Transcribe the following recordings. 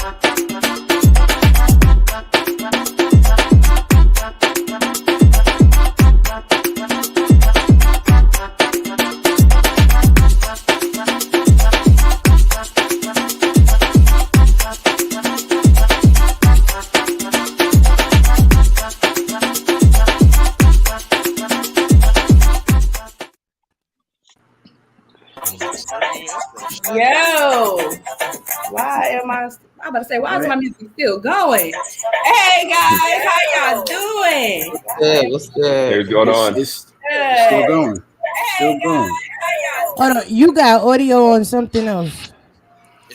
Yo, I'm about to say, why is my music still going? Hey guys, how y'all doing? Good. What's good? What's going on? It's still going. Still going. Hold on, you got audio on something else.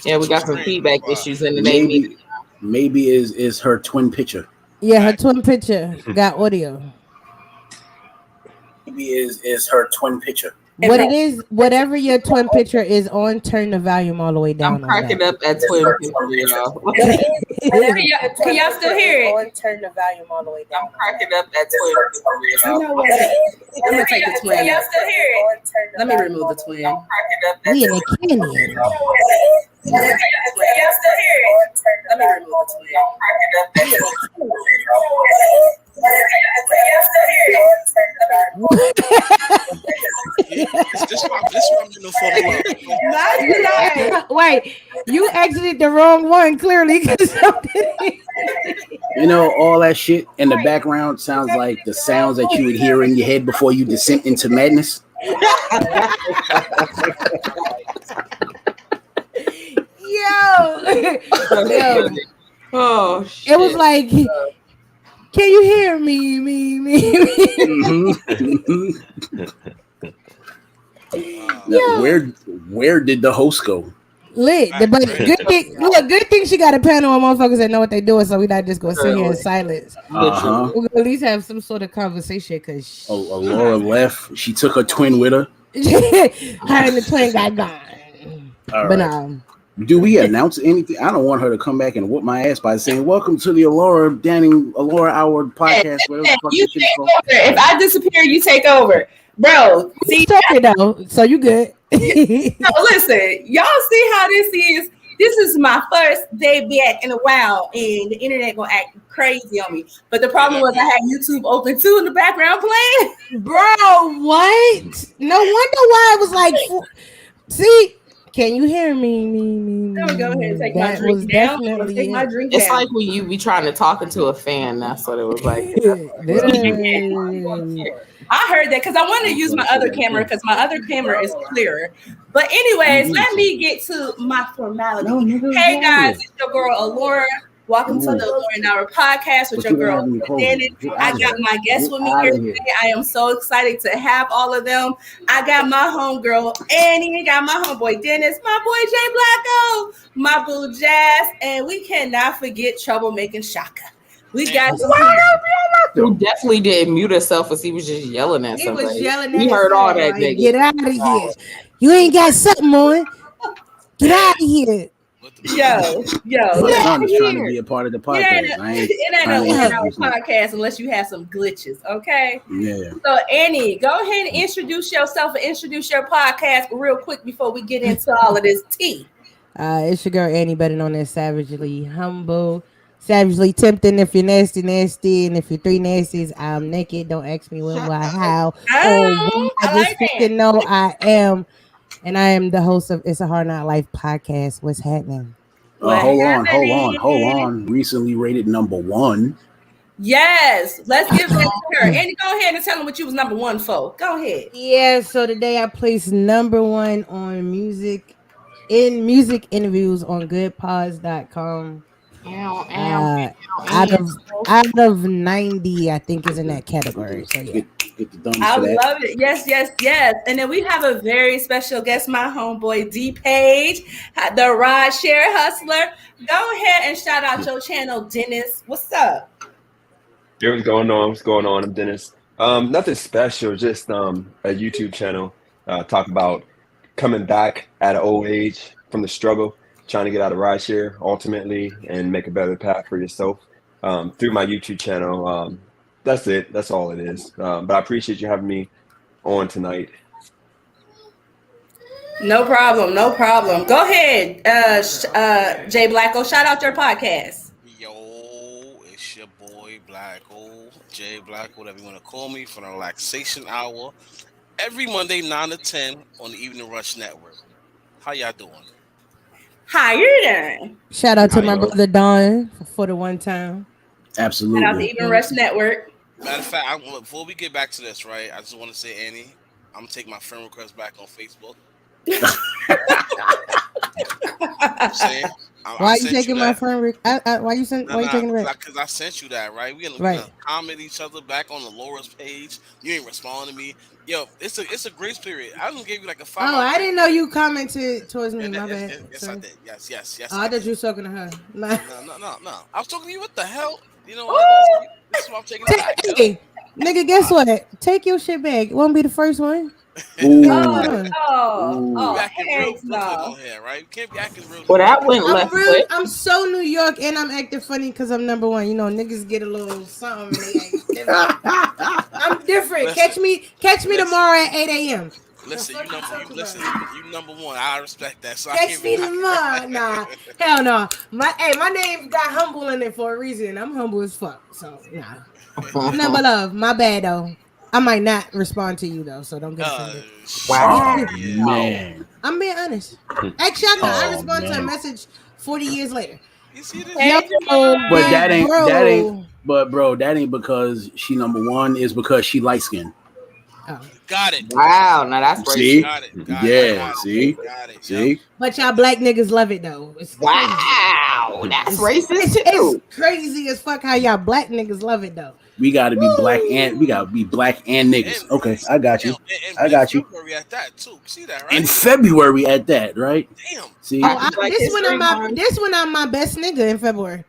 Yeah, we got some feedback issues in the name. Maybe is her twin picture. Yeah, her twin picture got audio. Maybe is her twin picture. What it is, whatever your twin picture is on, turn the volume all the way down. I'm cracking up at twin picture, y'all. Can y'all still hear it? Turn the volume all the way down. I'm cracking up at twin picture, You know what? I'm gonna take the twin. Can y'all still hear it? Let me remove the twin. We in a canyon. Y'all still hear it? Let me remove the twin. This one I'm in the photo. Wait, you exited the wrong one clearly. You know, all that shit in the background sounds like the sounds that you would hear in your head before you descend into madness. Yo. Oh, shit. It was like, can you hear me? Now, where did the host go? Lit, but good thing she got a panel of motherfuckers that know what they doing, so we not just gonna sit here in silence. We're gonna at least have some sort of conversation because Laura left. She took her twin with her. Her and the twin got gone. All but right. Do we announce anything? I don't want her to come back and whoop my ass by saying, "Welcome to the Allura Hour podcast." You take over. If I disappear, you take over, bro. See, though, so you good. So listen, y'all see how this is. This is my first day back in a while, and the internet gonna act crazy on me. But the problem was I had YouTube open too in the background playing. Bro, what? No wonder why it was like. See. Can you hear me? I'm gonna go ahead and take my drink down. Take my drink it's down. like when you be trying to talk into a fan. That's what it was like. I heard that because I wanted to use my other camera because my other camera is clearer. But anyways, let me get to my formality. Hey guys, it's your girl Allura. Welcome to the Allura and Hour podcast with your girl Dennis. I got my guests with me here today. I am so excited to have all of them. I got my homegirl Annie, got my homeboy Dennis, my boy Jay Blacko, my boo Jazz, and we cannot forget troublemaking Shaka. We got Who definitely didn't mute herself as he was just yelling at somebody. He was yelling at We heard all that. Like, get out of here. You ain't got something on. Get out of here. Yo. My son is trying to be a part of the podcast. It ain't no podcast unless you have some glitches, okay? Yeah. So Annie, go ahead and introduce yourself and introduce your podcast real quick before we get into all of this tea. It's your girl Annie, better known as Savagely Humble, Savagely Tempting. If you're nasty, and if you're three nasties, I'm naked. Don't ask me when, why, how. I just freaking know I am. And I am the host of It's a Hard Not Life podcast. What's happening? Hold on. Recently rated #1. Yes. Let's give that to her. Andy, go ahead and tell them what you was #1 for. Go ahead. Yeah, so today I placed #1 on music interviews on goodpods.com. Out of 90, I think is in that category. So yeah. I love it. Yes. And then we have a very special guest, my homeboy D Page, the ride share hustler. Go ahead and shout out your channel, Dennis. What's up? Hey, what's going on? I'm Dennis. Nothing special, just a YouTube channel. Talk about coming back at an old age from the struggle, trying to get out of rideshare ultimately and make a better path for yourself through my YouTube channel. That's it. That's all it is. But I appreciate you having me on tonight. No problem. No problem. Go ahead, Jay Blacko. Shout out your podcast. Yo, it's your boy Blacko, Jay Blacko, whatever you want to call me, for the relaxation hour. Every Monday, 9 to 10 on the Evening Rush Network. How y'all doing? How you doing? Shout out to How my you doing? brother Don for the one time. Shout out to Absolutely. Even Rush Network. Matter of fact, before we get back to this, right, I just want to say, Annie, I'm going to take my friend request back on Facebook. I'm saying, Why I you sent taking my that. friend? Why you sent? Why you taking it back? Because I sent you that, right? We Right. gonna comment each other back on the Laura's page. You ain't responding to me. Yo, it's a grace period. I just gave you like a 5 Oh, hour. I didn't know you commented towards me. My Yes, bad. yes, I Sorry. did. Yes. Oh, I thought you was talking to her. No. I was talking to you. What the hell? You know what? This is what I'm taking it back. Yo. Hey, nigga, guess what? Take your shit back. It won't be the first one. Ooh. Oh, You acting real heck Brooklyn no. on here, right? You can't be acting real. Well, that went I'm left real. quick. I'm so New York, and I'm acting funny because I'm number one. You know, niggas get a little something. And they act different. I'm different. Listen. Catch me tomorrow at 8 a.m. Listen, you number one. I respect that. So I Catch can't me be tomorrow. Nah, hell no. My name got humble in it for a reason. I'm humble as fuck. So nah. Number love. My bad though. I might not respond to you though, so don't get offended. Wow. Yeah. Man. I'm being honest. Actually, I Oh, respond to a man. message 40 years later. You see this? Hey, But that ain't bro. but bro, that ain't because she number one, is because she light skinned. Oh. Got it. Wow. Now that's See? racist. Got it. Yeah, see? Got it. See? Yep. But y'all black niggas love it though. It's crazy. Wow. That's racist too. It's crazy as fuck how y'all black niggas love it though. We gotta be black and niggas. And- Okay, I got you. And I got you. February at that too. See that, right? In February at that, right? Damn. See? Happy Black This History one I'm my best nigga in February.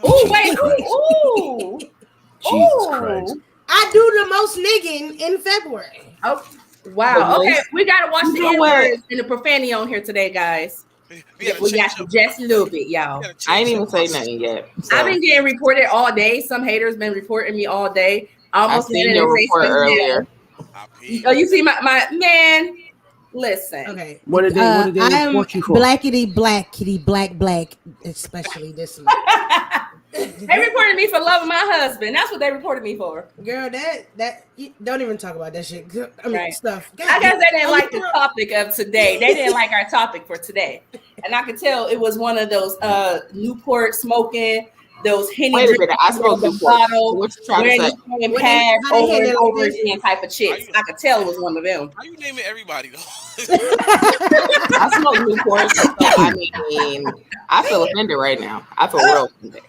Ooh, wait. Jesus Ooh. Jesus Ooh. Christ. I do the most nigging in February. Oh, wow. Okay, we gotta watch the You know what? N-words and the profanity on here today, guys. We gotta We got change to up. just a little bit, y'all. We gotta I ain't change even up. say nothing yet. So. I've been getting reported all day. Some haters been reporting me all day. I I almost seen landed your in report Facebook earlier. jail. I peed. Oh, you see my man? Listen. Okay. What did they I am report you for? blackity black kitty black, especially this month. They reported me for loving my husband. That's what they reported me for. Girl, don't even talk about that shit. I mean, Right. stuff. I guess they didn't like the topic of today. They didn't like our topic for today. And I could tell it was one of those Newport smoking, those Henny Wait a minute. I spoke the to Newport. bottle, What you trying wearing to the say? same What pads how they over and handle over this? again type of chicks. I could tell it was one of them. How you naming everybody though? I smoke Newport. So I mean, I feel offended right now. I feel real offended.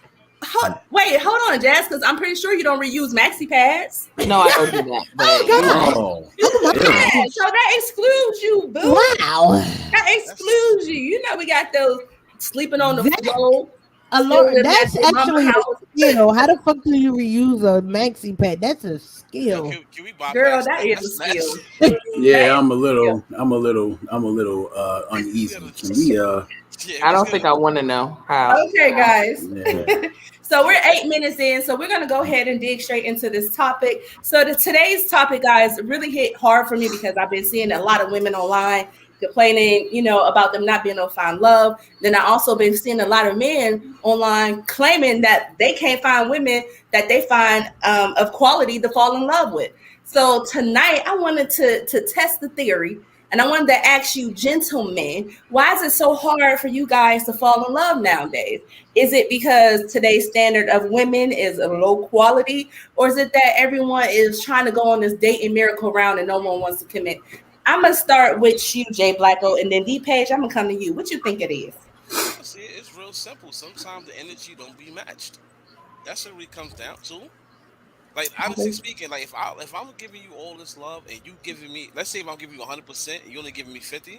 Wait, hold on, Jazz, because I'm pretty sure you don't reuse maxi pads. No, I don't do that. But Oh. Yeah, so that excludes you, boo. Wow. That excludes you. You know we got those sleeping on the floor. That's Still in that actually mama a house. skill. How the fuck do you reuse a maxi pad? That's a skill. Can we bypass Girl, that is a That's- skill. Yeah, I'm a little uneasy. Can we Yeah, I don't think I want to know how. Okay, guys. yeah. So we're 8 minutes in, so we're gonna go ahead and dig straight into this topic. So today's topic, guys, really hit hard for me because I've been seeing a lot of women online complaining, about them not being able to find love. Then I also been seeing a lot of men online claiming that they can't find women that they find of quality to fall in love with. So tonight I wanted to test the theory. And I wanted to ask you, gentlemen, why is it so hard for you guys to fall in love nowadays? Is it because today's standard of women is a low quality, or is it that everyone is trying to go on this dating miracle round and no one wants to commit? I'm gonna start with you, Jay Blacko, and then D Page. I'm gonna come to you. What you think it is? See, it's real simple. Sometimes the energy don't be matched. That's what it really comes down to. Like honestly speaking, like if I'm giving you all this love and you giving me, let's say if I'm giving you 100% and you only giving me 50,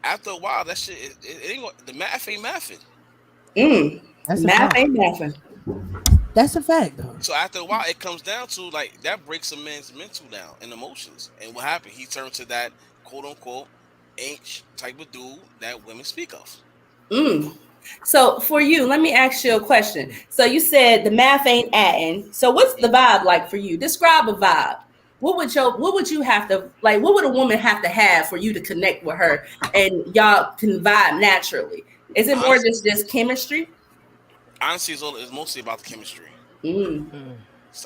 after a while that shit it ain't the math ain't mathing. That's Math ain't mathing. That's a fact, though. So after a while, it comes down to like that breaks a man's mental down and emotions. And what happened? He turned to that quote unquote ain't type of dude that women speak of. So for you, let me ask you a question. So you said the math ain't adding. So what's the vibe like for you? Describe a vibe. what would you have to like? What would a woman have to have for you to connect with her and y'all can vibe naturally? Is it more just chemistry? Honestly, it's mostly about the chemistry. Mm.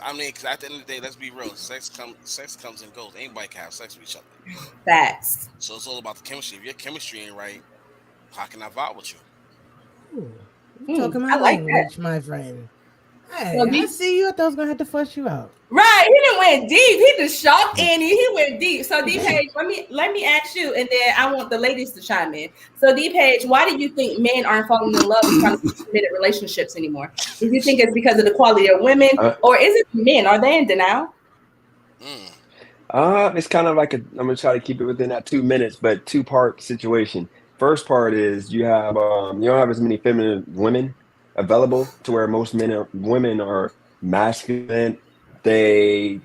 I mean, because at the end of the day, let's be real. Sex comes and goes. Anybody can have sex with each other. Facts. So it's all about the chemistry. If your chemistry ain't right, how can I vibe with you? Ooh, you talking my I like that. language, my friend. Hey, So I see you. I thought I was gonna have to fuss you out. right, he done went deep. He just shocked Annie. He went deep. So D Page, let me ask you, and then I want the ladies to chime in. So D Page, why do you think men aren't falling in love and trying to be committed relationships anymore? Do you think it's because of the quality of women, or is it men? Are they in denial? It's kind of like I'm gonna try to keep it within that 2 minutes, but two-part situation. First part is you don't have as many feminine women available to where most women are masculine. They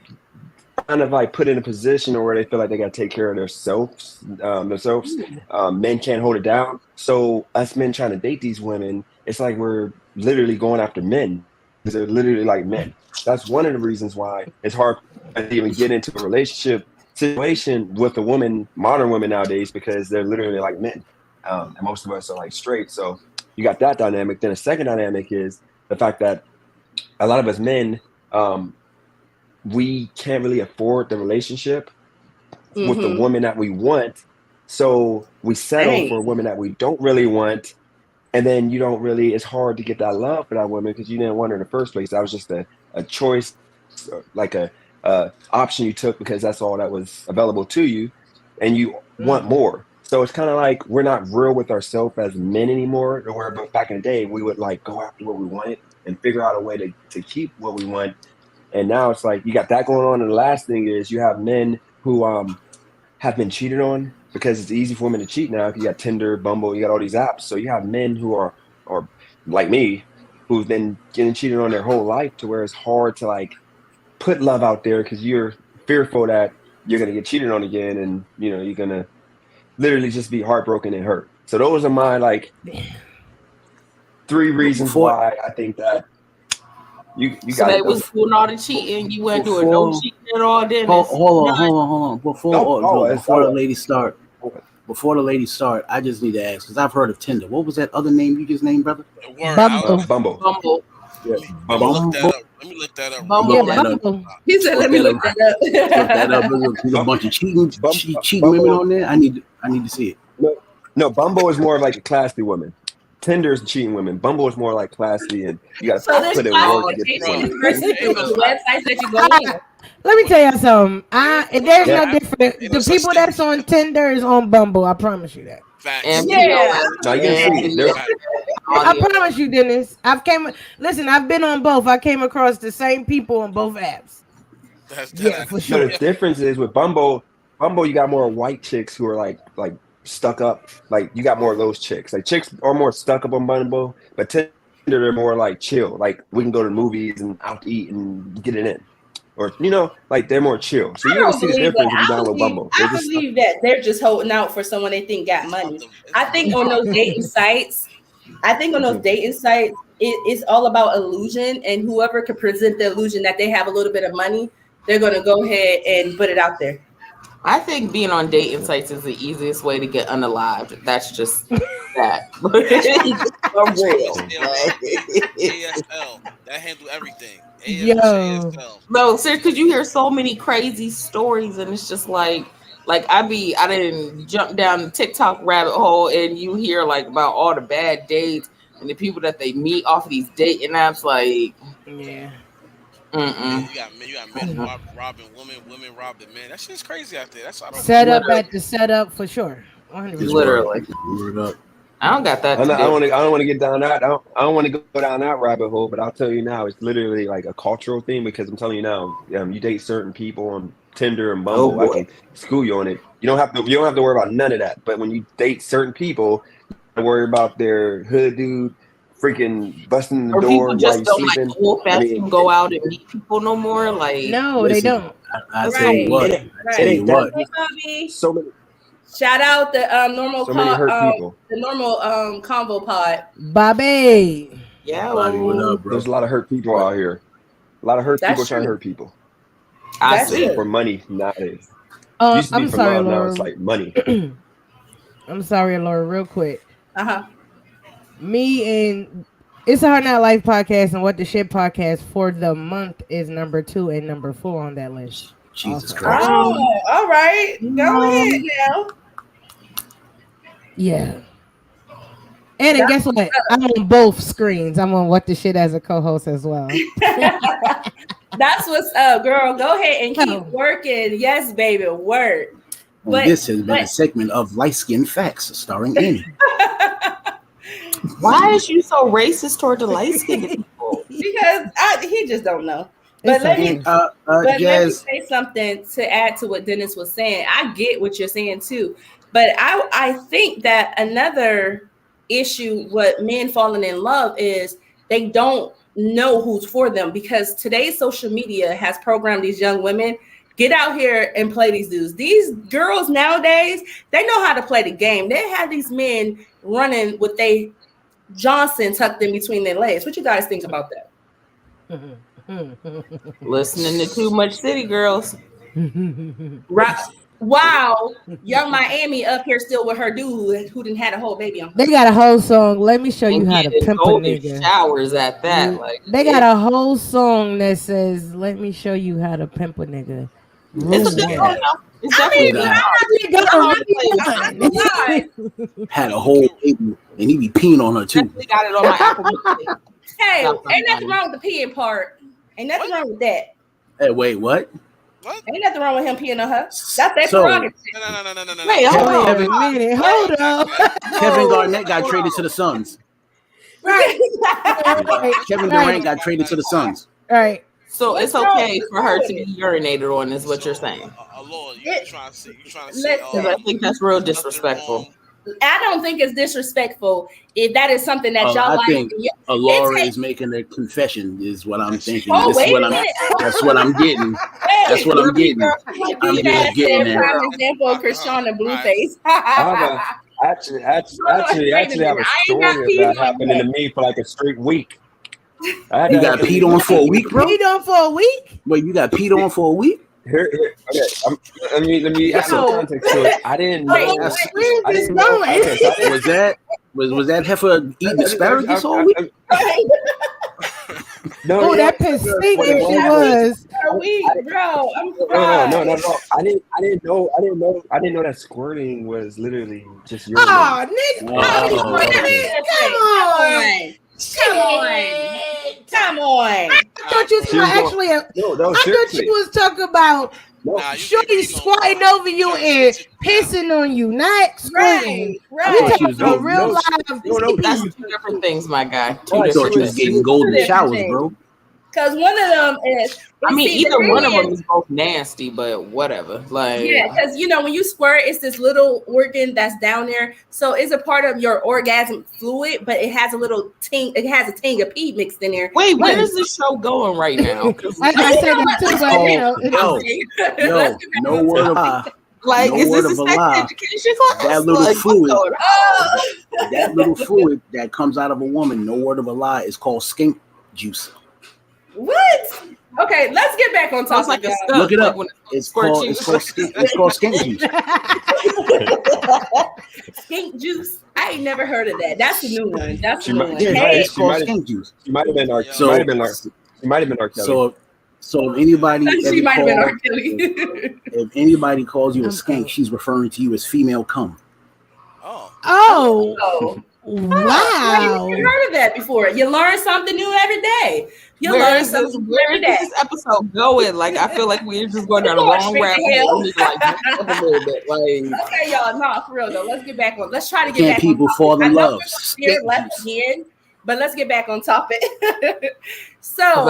kind of like put in a position where they feel like they got to take care of themselves. Men can't hold it down. So us men trying to date these women, it's like we're literally going after men because they're literally like men. That's one of the reasons why it's hard to even get into a relationship situation with a woman, modern women nowadays, because they're literally like men. And most of us are like straight. So you got that dynamic. Then a second dynamic is the fact that a lot of us men, we can't really afford the relationship with the woman that we want. So we settle for a woman that we don't really want. And then it's hard to get that love for that woman because you didn't want her in the first place. That was just a choice, like a option you took because that's all that was available to you. And you want more. So it's kind of like we're not real with ourselves as men anymore. But back in the day, we would like go after what we wanted and figure out a way to keep what we want. And now it's like you got that going on. And the last thing is you have men who have been cheated on because it's easy for women to cheat now. You got Tinder, Bumble, you got all these apps. So you have men who are like me, who've been getting cheated on their whole life to where it's hard to like put love out there because you're fearful that you're going to get cheated on again. And, you're going to literally just be heartbroken and hurt. So those are my like 3 reasons why I think that you so got they was doing all the cheating. You weren't doing no cheating at all. Then hold on. Before the ladies start, I just need to ask because I've heard of Tinder. What was that other name you just named, brother? Bumble. Yeah. Let me look that up. Bumble. He said, "Let me look that up." Look that up. There's a bunch of cheating women on there. I need to see it. No, Bumble is more of like a classy woman. Tinder's cheating women. Bumble is more like classy, and you got to put in work to get the women. Websites that you go on. Let me tell you something. There's no different. The people that's on Tinder is on Bumble. I promise you that. I promise you, Dennis. I've been on both. I came across the same people on both apps. For sure. No, the difference is with Bumble, you got more white chicks who are like stuck up. Like you got more of those chicks. Like chicks are more stuck up on Bumble, but Tinder they're more like chill. Like we can go to movies and out to eat and get it in. Or like they're more chill. So you don't see the difference if you download Bumble. I believe that they're just holding out for someone they think got money. I think on those dating sites, it's all about illusion, and whoever can present the illusion that they have a little bit of money, they're gonna go ahead and put it out there. I think being on dating sites is the easiest way to get unalived. That's just that. ASL that handle everything. ASL. No, sir, because you hear so many crazy stories, and it's just like I didn't jump down the TikTok rabbit hole, and you hear like about all the bad dates and the people that they meet off of these dating apps. Like, yeah. You got men robbing women robbing men. That shit's crazy out there. That's the setup for sure. 100%. Literally. I don't got that. I don't want to get down that. I don't want to go down that rabbit hole. But I'll tell you now, it's literally like a cultural thing because I'm telling you now, you date certain people on Tinder and Bumble. I can school you on it. You don't have to worry about none of that. But when you date certain people, you have to worry about their hood dude freaking busting the door while you're sleeping. Like, go out and meet people no more. Like they don't. I tell you what. So many. Shout out the normal so many hurt people. The normal convo pod. Bobby. Yeah, There's a lot of hurt people out here. A lot of hurt people trying to hurt people. I see. For money nowadays. Used to be I'm for sorry, love, now Laura. it's like money. I'm sorry, Laura. Real quick. Uh-huh. Me and It's a Hard Not Life podcast and What the Shit podcast for the month is number 2 and number 4 on that list. Jesus Also. Christ. Oh, all right. Go ahead now. Yeah. And then guess what? I'm on both screens. I'm on What the Shit as a co-host as well. That's what's up, girl. Go ahead and keep working. Yes, baby, work. Well, this has been a segment of Light Skin Facts starring Annie. Why is you so racist toward the light skinned people? Because he just don't know. It's But let me Jazz, say something to add to what Dennis was saying. I get what you're saying too, but I think that another issue what men falling in love is they don't know who's for them, because today's social media has programmed these young women get out here and play these dudes. These girls nowadays, they know how to play the game. They have these men running with they Johnson tucked in between their legs. What you guys think about that? Listening to too much City Girls. Right. Wow, Young Miami up here still with her dude who didn't had a whole baby on her. They got a whole song. Let me show you how to pimp a nigga. Showers at that. Like they got a whole song that says, "Let me show you how to pimp a nigga." It's a good song. It's definitely had a whole baby and he be peeing on her too. Definitely got it on my Apple Music. Hey, ain't nothing wrong with the peeing part. Ain't nothing wrong with that. Hey, wait, what? What? Ain't nothing wrong with him peeing on her. That's that prerogative. No. Wait, hold on a minute. Hold up. Kevin Garnett got traded to the Suns. Right. Kevin Durant got traded to the Suns. Right. So it's okay for her to be urinated on, is what you're saying. Lord, you trying to say? Because I think that's real disrespectful. I don't think it's disrespectful if that is something that y'all I like. think Laura is making a confession, is what I'm thinking. Oh, wait a minute. That's what I'm getting. That's what I'm getting. I'm just getting there. Prime example of Krishana Blueface. Actually have a story of that happening to me for like a straight week. You got peed on for a week, bro? Peed on for a week? Wait, you got peed on for a week? Okay. Let me add some context to it. I didn't know. Was that heifer eating asparagus all week? No, that pissed stink if she was. A week, bro. I'm No. I didn't know that squirting was literally just urine. Oh, nigga. Come on. I thought you was talking about shorty squatting over you and pissing on you, not squirting. Right. You talking about real life. That's two different things, my guy. I thought you was getting golden showers, bro. Because one of them is. I mean, either one of them is both nasty, but whatever. Like, yeah, because when you squirt, it's this little organ that's down there, so it's a part of your orgasm fluid, but it has a little ting. It has a ting of pee mixed in there. Wait, where is this show going right now? I said that too, yo, no word of lie. Like, is this a sex education class? That little fluid, that little fluid that comes out of a woman, no word of a lie, is called skink juice. What? Okay, let's get back on topic. Like look it up. It's called skink juice. Skink juice. I ain't never heard of that. That's a new one. That's a new one. It's called skink juice. She might have been R. Kelly. So if anybody, she might have been R. Kelly. If anybody calls you a skank, she's referring to you as female cum. Oh. Wow. I've never heard of that before. You learn something new every day. Where is this episode going? Like, I feel like we're just going down a long rabbit hole. Okay, y'all. No, for real though. Let's get back on. Let's try to get back. People on fall in love. Left again, but let's get back on topic. So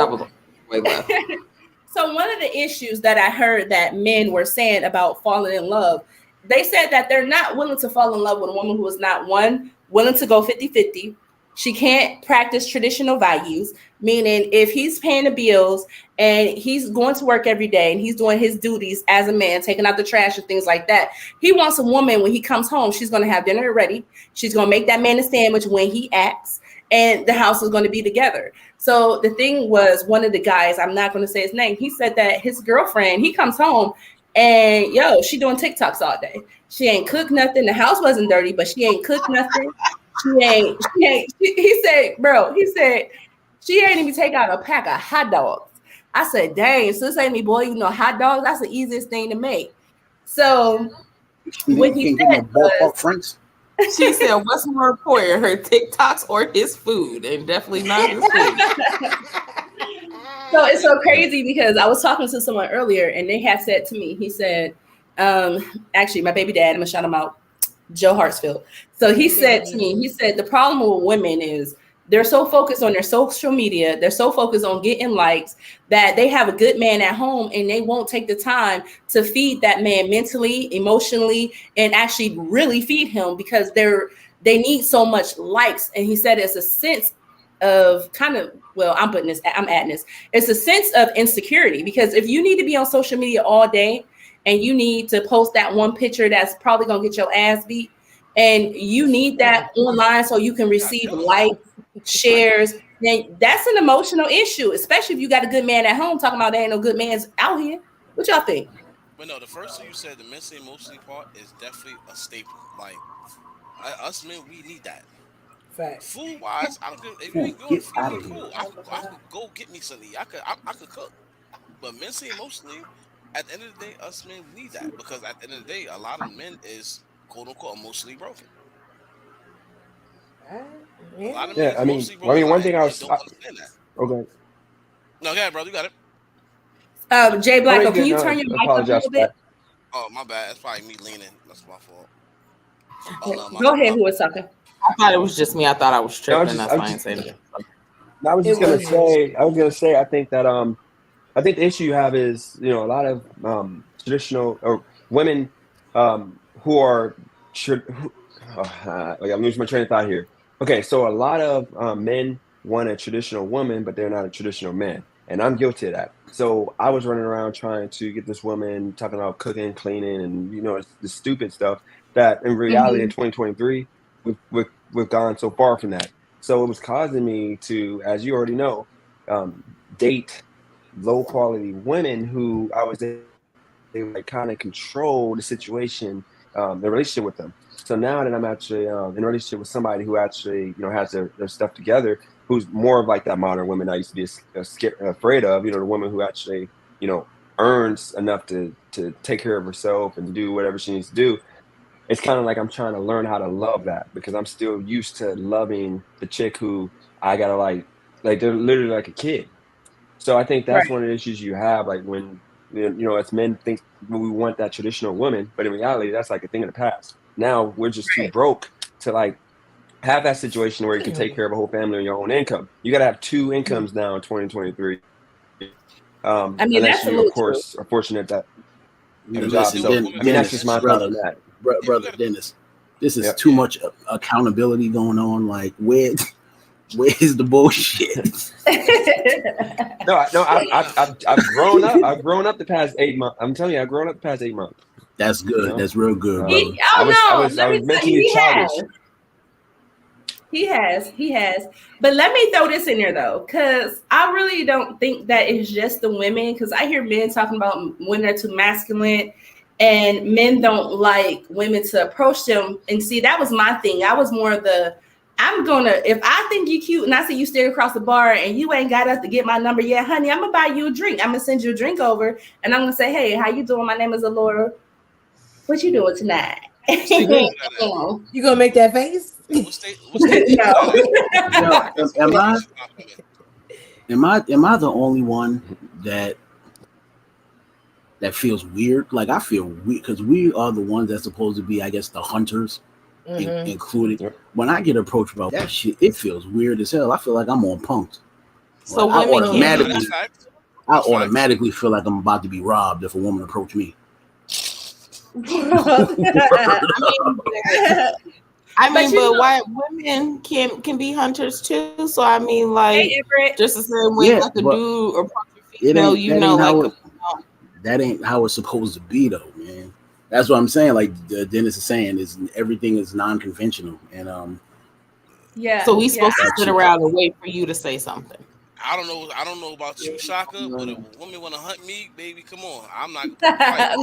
one of the issues that I heard that men were saying about falling in love, they said that they're not willing to fall in love with a woman who is not willing to go 50-50. She can't practice traditional values, meaning if he's paying the bills and he's going to work every day and he's doing his duties as a man, taking out the trash and things like that, he wants a woman when he comes home, she's going to have dinner ready. She's going to make that man a sandwich when he acts. and the house was going to be together. So the thing was, one of the guys, I'm not going to say his name, he said that his girlfriend, he comes home and she doing TikToks all day. She ain't cooked nothing. The house wasn't dirty, but she ain't cooked nothing. He said, bro, she ain't even take out a pack of hot dogs. I said, dang, sis ain't me, boy, hot dogs, that's the easiest thing to make. So what he said was, she said, what's more important, her TikToks or his food? And definitely not his food. So it's so crazy because I was talking to someone earlier and they had said to me, he said, actually my baby dad, I'm gonna shout him out, Joe Hartsfield. So he said to me, the problem with women is they're so focused on their social media, they're so focused on getting likes that they have a good man at home and they won't take the time to feed that man mentally, emotionally, and actually really feed him because they need so much likes. And he said it's a sense of kind of, I'm adding this. It's a sense of insecurity because if you need to be on social media all day and you need to post that one picture that's probably gonna get your ass beat, and you need that online so you can receive likes, shares, then that's an emotional issue, especially if you got a good man at home talking about there ain't no good mans out here. What y'all think? But no, the first thing you said, the mentally emotionally part is definitely a staple. Like us men, we need that. Fact. Food wise, I don't give. If you ain't good, feed me, cool. I could go get me something. I could cook. But mentally, emotionally, at the end of the day, us men need that because at the end of the day, a lot of men is quote unquote emotionally broken. A lot of men is emotionally broken. One thing I don't understand that. Okay. No, go ahead, brother. You got it. Jay Blacko, can you turn your mic up a little bit? Oh, my bad. That's probably me leaning. That's my fault. Go ahead. Who was talking? I thought it was just me. I thought I was tripping. That's why I ain't saying it. I was gonna say. I think that I think the issue you have is a lot of traditional or women who are I'm losing my train of thought here. Okay, so a lot of men want a traditional woman, but they're not a traditional man, and I'm guilty of that. So I was running around trying to get this woman talking about cooking, cleaning, and the stupid stuff that in reality in 2023 we've gone so far from that. So it was causing me to, as you already know, date low quality women who I was able to kind of control the situation, the relationship with them. So now that I'm actually in a relationship with somebody who actually has their stuff together, who's more of like that modern woman I used to be afraid of, the woman who actually earns enough to take care of herself and do whatever she needs to do. It's kind of like I'm trying to learn how to love that because I'm still used to loving the chick who I gotta like they're literally like a kid. So I think that's one of the issues you have, like when as men think we want that traditional woman, but in reality that's like a thing of the past. Now we're just too broke to like have that situation where you can take care of a whole family on your own income. You got to have two incomes now in 2023. Unless you, of course, are fortunate that you have a job. So that's just my thought on that. Brother Dennis, this is too much accountability going on. Like, where's the bullshit? I've grown up. I've grown up the past 8 months. I'm telling you, I've grown up the past 8 months. That's good. That's real good. I was mentally childish. He has. But let me throw this in there though, because I really don't think that it's just the women. Because I hear men talking about women are too masculine, and men don't like women to approach them. And see, that was my thing. I was more of the, if I think you cute and I see you staring across the bar and you ain't got us to get my number yet, honey, I'm gonna buy you a drink. I'm gonna send you a drink over, and I'm gonna say, hey, how you doing? My name is Alora. What you doing tonight? You gonna make that face? Am I the only one that feels weird? Like I feel weird because we are the ones that's supposed to be, I guess, the hunters, included. Yep. When I get approached about that shit, it feels weird as hell. I feel like I'm on punked. So like, I automatically feel like I'm about to be robbed if a woman approach me. I mean, but why women can be hunters too? So I mean, like just the same way like a dude or female, that ain't how it's supposed to be, though, man. That's what I'm saying. Like Dennis is saying, is everything is non-conventional, and Yeah. So we supposed to sit around and wait for you to say something. I don't know about you, Shaka, but if a woman want to hunt me, baby, come on. I'm not gonna fight.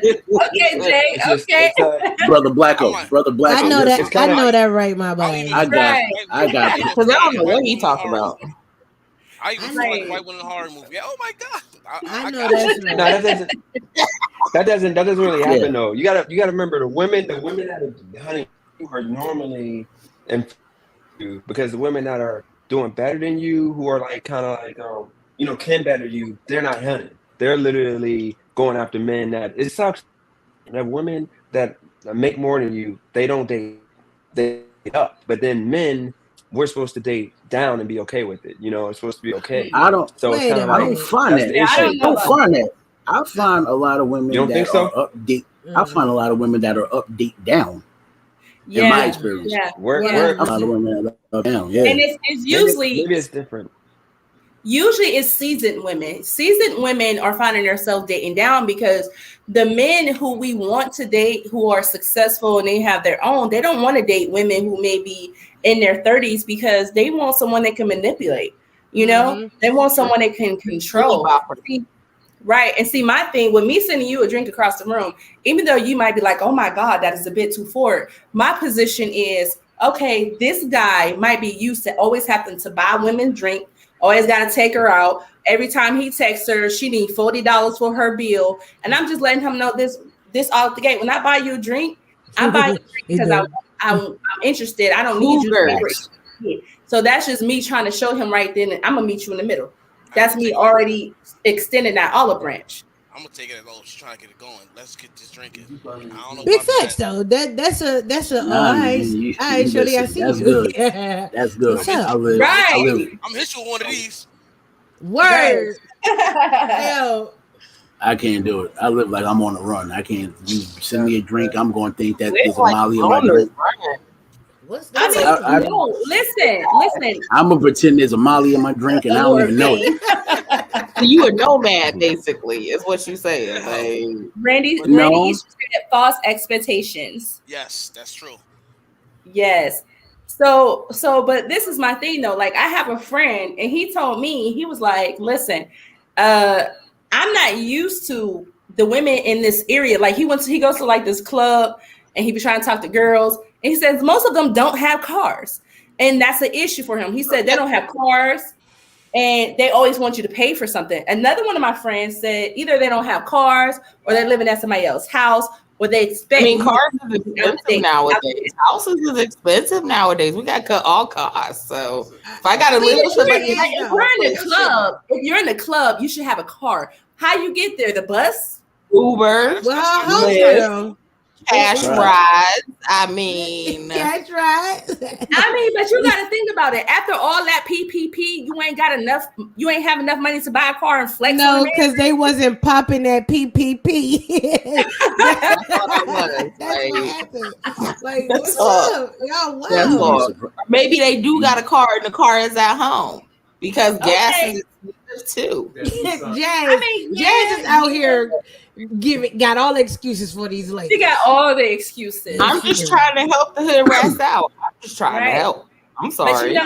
Okay, Jay. Okay. Brother Blacko. I know that. I know that, right, my boy. I got. Because I don't know what he talked about. I even feel like white women in a horror movie. Oh my god! I know that's right. No, that doesn't really happen though. You gotta remember the women that are hunting you are normally because the women that are doing better than you, who are like kind of like can better you, they're not hunting. They're literally going after men that it sucks. That women that make more than you, they don't date, they date up. But then men, we're supposed to date down and be okay with it. It's supposed to be okay. I don't. So it's kind of like I don't find that. I don't find that. I find a lot of women that are update. I find a lot of women that are update down. Yeah. In my experience, yeah. A lot of women that are up down. Yeah, and it's usually maybe it's different. Usually it's seasoned women. Seasoned women are finding themselves dating down because the men who we want to date, who are successful and they have their own, they don't want to date women who may be in their 30s because they want someone they can manipulate. They want someone they can control. Right. And see, my thing with me sending you a drink across the room, even though you might be like, oh my God, that is a bit too forward. My position is, okay, this guy might be used to always having to buy women drink, always got to take her out. Every time he texts her, she needs $40 for her bill. And I'm just letting him know this off the gate. When I buy you a drink, I buy you a drink because I'm interested. I don't need you. So that's just me trying to show him right then. I'm going to meet you in the middle. That's me already extending that olive branch. I'm gonna take it as she's trying to get it going. Let's get this drinking. I don't know. Big facts though. That's a all right, shorty. I see that's you. Good. That's good. Right. I'm hit you with one of these. Word. Hell. I can't do it. I live like I'm on a run. I can't. You send me a drink, I'm going to think that there's a Molly in my drink. What's that? No, listen. I'm gonna pretend there's a Molly in my drink, and I don't even know it. You a nomad, basically, is what you saying. Like, Randy used to say that false expectations. Yes, that's true. Yes. So, but this is my thing though. Like, I have a friend, and he told me, he was like, "Listen, I'm not used to the women in this area." Like, he goes to like this club, and he be trying to talk to girls. And he says most of them don't have cars. And that's an issue for him. He said they don't have cars and they always want you to pay for something. Another one of my friends said either they don't have cars or they're living at somebody else's house or they expect. Cars is expensive nowadays. Houses is expensive nowadays. We got to cut all costs. So if I got to live with somebody. If you're in the club, you should have a car. How you get there? The bus? Uber. Well, cash rides. Cash rides. But you got to think about it. After all that PPP, you ain't got enough. You ain't have enough money to buy a car and flex. No, because they wasn't popping that PPP. That's all it was. That's what happened. Like, what's up? Y'all, wow. Maybe they do got a car and the car is at home because gas is expensive too. Jazz is out here. Got all the excuses for these ladies. She got all the excuses. I'm just trying to help the hood rats out. I'm just trying to help. I'm sorry.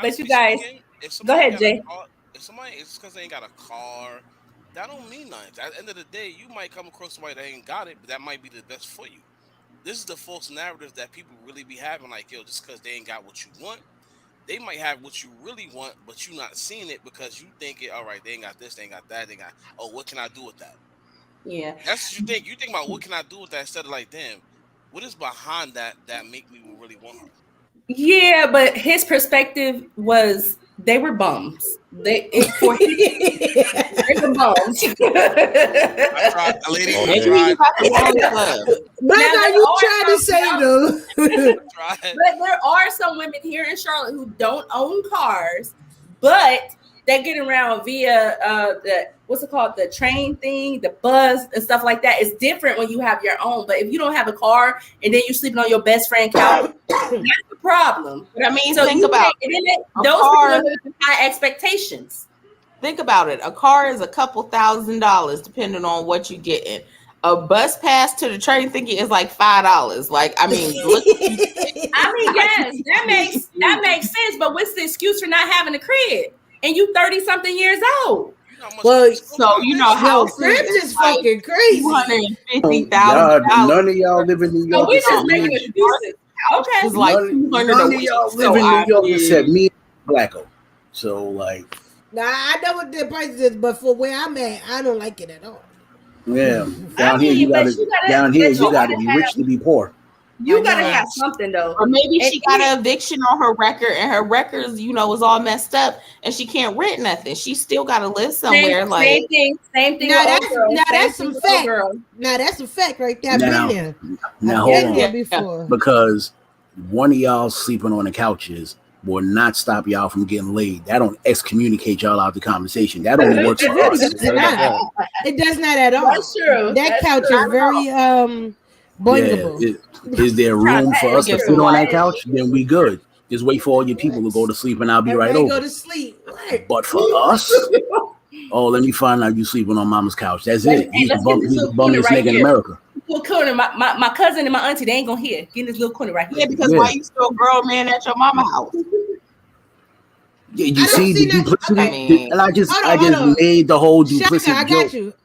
But you guys, go ahead, Jay. If somebody, it's because they ain't got a car, that don't mean nothing. At the end of the day, you might come across somebody that ain't got it, but that might be the best for you. This is the false narrative that people really be having. Like, yo, just because they ain't got what you want, they might have what you really want, but you not seeing it because you think it. All right, they ain't got this, they ain't got that, they got. Oh, what can I do with that? Yeah, that's what you think. You think about what can I do with that instead of like, damn, what is behind that make me really want her? Yeah, but his perspective was they were bums. They were bums. I tried, a lady. What are you trying to say, though? But there are some women here in Charlotte who don't own cars, but they get around via the what's it called, the train thing, the bus and stuff like that. It's different when you have your own. But if you don't have a car and then you're sleeping on your best friend couch, that's the problem. But I mean, so think about those car, high expectations. Think about it. A car is a couple $1,000s depending on what you're getting. a bus pass to the train thinking is like $5. Like, I mean, look. Yes, that makes sense. But what's the excuse for not having a crib? And you 30-something years old. Well, so you know how cribs is fucking crazy. $250,000. None of y'all live in New York. We just making excuses. Okay, it's like none of y'all live in New York except me and Blacko. So like, nah, I know what the price is, but for where I'm at, I don't like it at all. Yeah, down here you gotta be rich to be poor. You gotta have something though. Or maybe she got an eviction on her record, and her records, you know, is all messed up, and she can't rent nothing. She still gotta live somewhere. Same thing. Now that's some fact. Now that's a fact right there. I've been there. Now hold on, before. Because one of y'all sleeping on the couches will not stop y'all from getting laid. That don't excommunicate y'all out the conversation. That only works for us. It does not at all. That's true. That couch is very boingable. Yeah, is there room for us to sit on that couch? Then we good. Just wait for all your people to go to sleep, and I'll be right over. Go to sleep. What? But for us, let me find out you sleeping on Mama's couch. That's it. He's the bummiest nigga in America. Corner, my cousin and my auntie, they ain't gonna hear. Get in this little corner right here. Yeah, because why you still a grown man at your mama house? Yeah, you see the duplicity, and I just made the whole duplicity joke.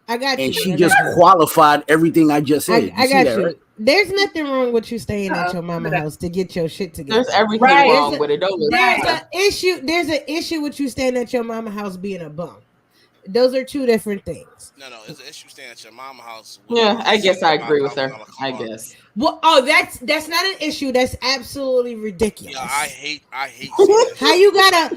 I got you. And she just qualified everything I just said. I got you. Right? There's nothing wrong with you staying at your mama house to get your shit together. There's everything wrong with it. There's an issue with you staying at your mama house being a bum. Those are two different things. No, it's an issue staying at your mama house. Yeah, I guess I agree with her. I guess. Well, that's not an issue. That's absolutely ridiculous. Yeah, I hate. how you got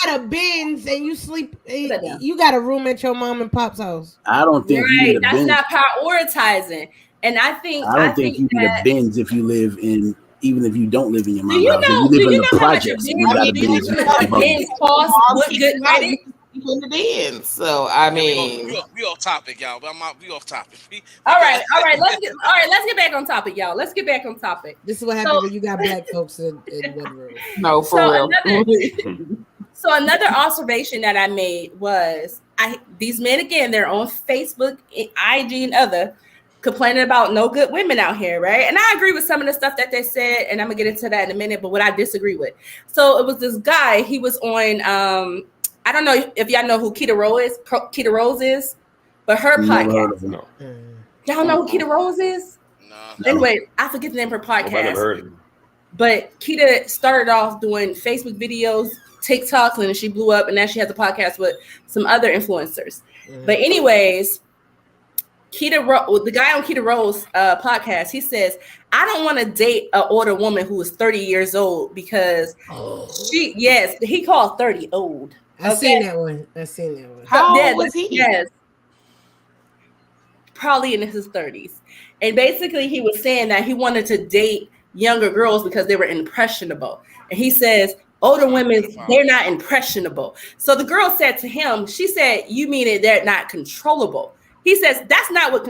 a Benz and you sleep? You got a room at your mom and pop's house. I don't think you need a Benz. That's not prioritizing. And I don't think you need a Benz if you live in. Even if you don't live in your mom's house, if you live in the projects, you got a Benz. What good credit? In the end. So I mean, we off topic, y'all. We off topic. All right. Let's get back on topic, y'all. Let's get back on topic. This is what happens when you got black folks in one room. No, for real. So another observation that I made was these men again, they're on Facebook, IG, and other complaining about no good women out here, right? And I agree with some of the stuff that they said, and I'm gonna get into that in a minute. But what I disagree with, so it was this guy. He was on. I don't know if y'all know who Keita Rose is, but her podcast. No. Y'all know who Keita Rose is? No. Anyway, I forget the name of her podcast. I've never heard of it. But Keita started off doing Facebook videos, TikToks, and then she blew up, and now she has a podcast with some other influencers. But anyways, the guy on Keita Rose podcast, he says, I don't want to date an older woman who is 30 years old because he called 30 old. I seen that one. How old was he? Yes. Probably in his 30s. And basically he was saying that he wanted to date younger girls because they were impressionable. And he says, older women, they're not impressionable. So the girl said to him, she said, you mean it, they're not controllable. He says, that's not what